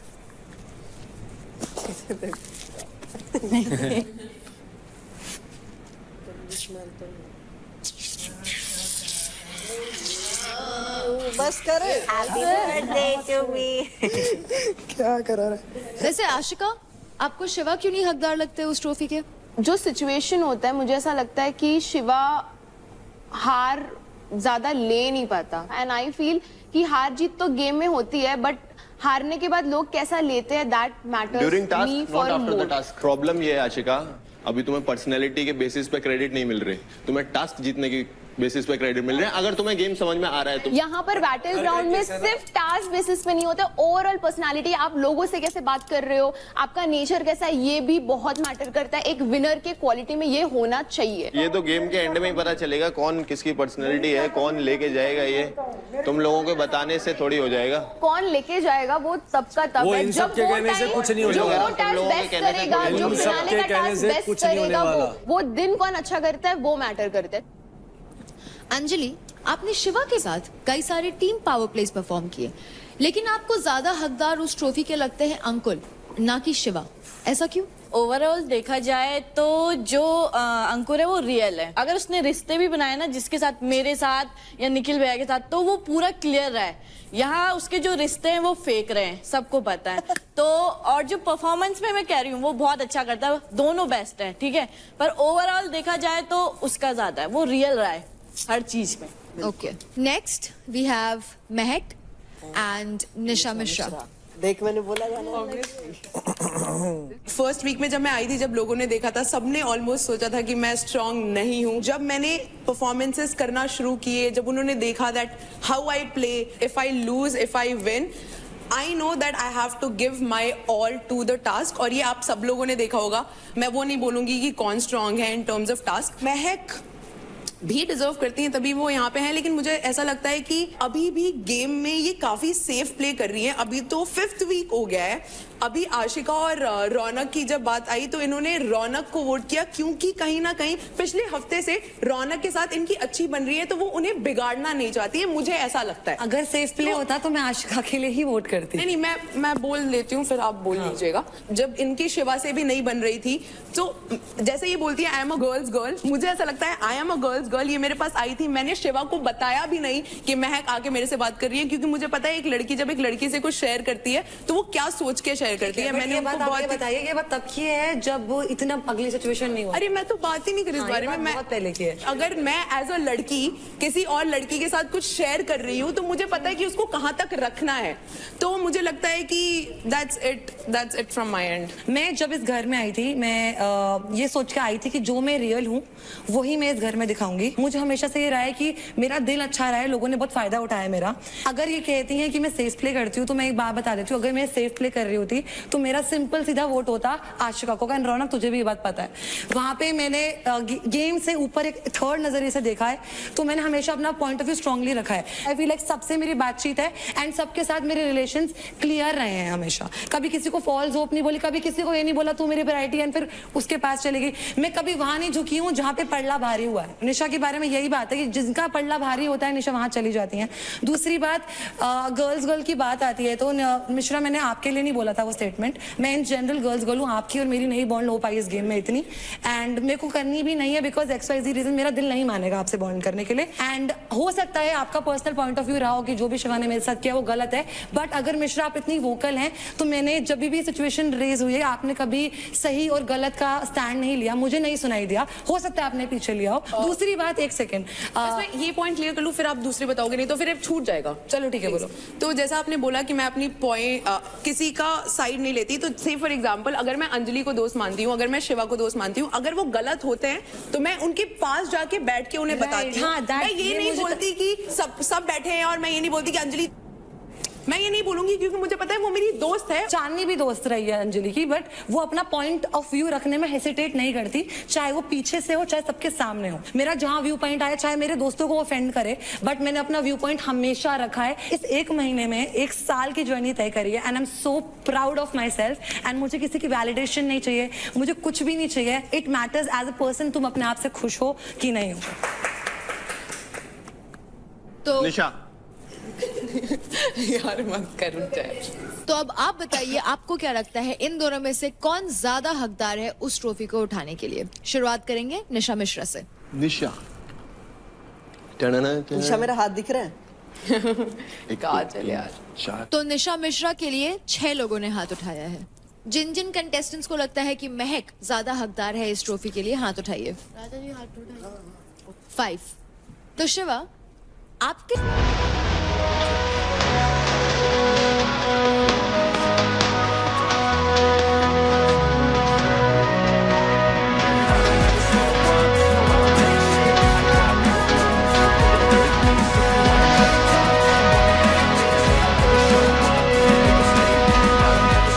बस करे। क्या करा रहे। वैसे आशिका, आपको शिवा क्यों नहीं हकदार लगते उस ट्रॉफी के? जो सिचुएशन होता है, मुझे ऐसा लगता है कि शिवा हार ज्यादा ले नहीं पाता, एंड आई फील कि हार जीत तो गेम में होती है, बट हारने के बाद लोग कैसा लेते हैं, that matters during task, me not for after the more. Task. Problem ये है आशिका, अभी तुम्हें पर्सनैलिटी के बेसिस पे क्रेडिट नहीं मिल रही, तुम्हें टास्क जीतने की बेसिस पे क्रेडिट मिल रहे हैं। अगर तुम्हें गेम समझ में आ रहा है तो यहाँ पर बैटल ग्राउंड में सिर्फ टास्क बेसिस पे नहीं होता, ओवरऑल पर्सनालिटी, आप लोगों से कैसे बात कर रहे हो, आपका नेचर कैसा है, ये भी बहुत मैटर करता है। एक विनर के क्वालिटी में ये होना चाहिए। ये तो गेम के एंड में ही पता चलेगा कौन किसकी पर्सनैलिटी है, कौन लेके जाएगा। ये तुम लोगों को बताने से थोड़ी हो जाएगा। कौन लेके जाएगा वो तब का तब है, जब वो टाइम जो वो टास्क बेस्ट करेगा, जो फिनाले का टास्क बेस्ट करेगा, वो दिन कौन अच्छा करता है वो मैटर करता है। अंजलि, आपने शिवा के साथ कई सारे टीम पावर प्लेस परफॉर्म किए, लेकिन आपको ज्यादा हकदार उस ट्रॉफी के लगते हैं अंकुल, ना कि शिवा। ऐसा क्यों? ओवरऑल देखा जाए तो जो अंकुर है वो रियल है। अगर उसने रिश्ते भी बनाए ना जिसके साथ, मेरे साथ या निखिल भैया के साथ, तो वो पूरा क्लियर रहा है। यहाँ उसके जो रिश्ते हैं वो फेक रहे हैं, सबको पता है। तो और जो परफॉर्मेंस में मैं कह रही हूँ वो बहुत अच्छा करता है, दोनों बेस्ट है, ठीक है, पर ओवरऑल देखा जाए तो उसका ज्यादा है, वो रियल रहा है हर चीज में। Okay, next we have Mahak and निशा मिश्रा। देख, मैंने बोला फर्स्ट वीक में जब मैं आई थी, जब लोगों ने देखा था, सबने ऑलमोस्ट सोचा था कि मैं स्ट्रांग नहीं हूँ। जब मैंने परफॉर्मेंसेस करना शुरू किए, जब उन्होंने देखा that how I play, if I lose, if I win, I know that I have to give my all to the task. और ये आप सब लोगों ने देखा होगा। मैं वो नहीं बोलूंगी कि कौन स्ट्रांग है इन टर्म्स ऑफ टास्क। महक भी डिजर्व करती हैं, तभी वो यहाँ पे हैं, लेकिन मुझे ऐसा लगता है कि अभी भी गेम में ये काफी सेफ प्ले कर रही हैं। अभी तो 5th वीक हो गया है। अभी आशिका और रौनक की जब बात आई तो इन्होंने रौनक को वोट किया, क्योंकि कहीं ना कहीं पिछले हफ्ते से रौनक के साथ इनकी अच्छी बन रही है, तो वो उन्हें बिगाड़ना नहीं चाहती है, मुझे ऐसा लगता है। अगर सेफ प्ले होता तो मैं आशिका के लिए ही वोट करती। नहीं, मैं बोल लेती हूँ, फिर आप बोल लीजिएगा। जब इनकी शिवा से भी नहीं बन रही थी, तो जैसे ये बोलती है I am a girls girl, मुझे ऐसा लगता है I am a girls girl. ये मेरे पास आई थी, मैंने शिवा को बताया भी नहीं कि महक आके मेरे से बात कर रही है, क्योंकि मुझे पता है एक लड़की जब एक लड़की से कुछ शेयर करती है तो वो क्या सोच के शेयर करती है। मैंने उनको बहुत बताइए, ये बात तब की है जब वो इतना अगली सिचुएशन नहीं हुआ। अरे मैं तो बात ही नहीं करी इस बारे में, मैं बहुत पहले की है। अगर मैं एज अ लड़की किसी और लड़की के साथ कुछ शेयर कर रही हूँ तो मुझे पता है कि उसको कहाँ तक रखना है, तो मुझे लगता है कि that's it from my end। मैं जब इस घर में आई थी, मैं ये सोच के आई थी कि जो मैं रियल हूँ वही मैं इस घर में दिखाऊंगी। मुझे हमेशा से ये रहा है कि मेरा दिल अच्छा रहा है, लोगों ने बहुत फायदा उठाया मेरा। अगर ये कहती हैं कि मैं सेफ प्ले करती हूँ तो मैं एक बात बता देती हूँ, अगर मैं सेफ प्ले कर रही होती तो मेरा सिंपल सीधा वोट होता आशिका को। एंड रौनक, तुझे भी ये बात पता है, वहां पे मैंने गेम से ऊपर एक थर्ड नजरिए से देखा है, तो मैंने हमेशा अपना पॉइंट ऑफ व्यू स्ट्रांगली रखा है। आई फील लाइक सबसे मेरी बातचीत है एंड सबके साथ मेरे रिलेशंस क्लियर रहे हैं हमेशा। कभी किसी को फॉल्स होप नहीं बोली, कभी किसी को ये नहीं बोला तू मेरी वैरायटी एंड फिर उसके पास चली गई। मैं कभी वहां नहीं झुकी हूँ जहाँ पे पड़ला भारी हुआ है। निशा निशा के बारे में यही बात है कि जिनका पल्ला भारी होता है निशा वहां चली जाती हैं। दूसरी बात, गर्ल की बात आती है तो मिश्रा मैंने आपके लिए नहीं बोला था वो स्टेटमेंट, मैं इन जनरल गर्ल्स हूँ, आपकी और मेरी नहीं बॉन्ड हो पाई इस गेम में इतनी, एंड मेरे को करनी भी नहीं है बिकॉज XYZ रीजन मेरा दिल नहीं मानेगा आपसे बॉन्ड करने के लिए। एंड हो सकता है आपका पर्सनल पॉइंट ऑफ व्यू रहा हो कि जो भी शिवा ने मेरे साथ किया वो गलत है, बट अगर मिश्रा आप इतनी वोकल हैं तो मैंने जब भी सिचुएशन रेज हुई है आपने कभी सही और गलत का स्टैंड नहीं लिया, मुझे नहीं सुनाई दिया, हो सकता है आपने पीछे लिया हो। दूसरी बात, एक सेकेंड मैं ये पॉइंट क्लियर कर लूं, फिर आप दूसरे बताओगे, नहीं तो फिर छूट जाएगा। चलो ठीक है, बोलो। तो जैसा आपने बोला कि मैं अपनी पॉइंट किसी का साइड नहीं लेती, तो से फॉर एग्जांपल अगर मैं अंजलि को दोस्त मानती हूँ, अगर मैं शिवा को दोस्त मानती हूँ, अगर वो गलत होते हैं तो मैं उनके पास जाके बैठ के उन्हें बताती हूँ। मैं ये नहीं बोलती कि सब बैठे हैं, और मैं ये नहीं बोलती कि अंजलि, मैं ये नहीं बोलूंगी क्योंकि मुझे पता है वो मेरी दोस्त है। चांदनी भी दोस्त रही है अंजलि की, बट वो अपना पॉइंट ऑफ व्यू रखने में हेसिटेट नहीं करती, चाहे वो पीछे से हो चाहे सबके सामने हो। मेरा जहां व्यू पॉइंट आया, चाहे मेरे दोस्तों को ऑफेंड करे, बट मैंने अपना व्यू पॉइंट हमेशा रखा है। इस 1 महीने में 1 साल की जर्नी तय करी है, and I am so proud of my self. And मुझे किसी की वैलिडेशन नहीं चाहिए, मुझे कुछ भी नहीं चाहिए। It matters as a person, तुम अपने आप से खुश हो कि नहीं हो। तो निशा यार मत करो। तो अब आप बताइए, आपको क्या लगता है इन दोनों में से कौन ज्यादा हकदार है उस ट्रॉफी को उठाने के लिए? शुरुआत करेंगे निशा मिश्रा से। निशा निशा मेरा हाथ दिख रहा है? काजल यार। तो निशा मिश्रा के लिए 6 लोगों ने हाथ उठाया है। जिन जिन कंटेस्टेंट्स को लगता है कि महक ज्यादा हकदार है इस ट्रॉफी के लिए, हाथ उठाइए। 5। तो शिवा, आपके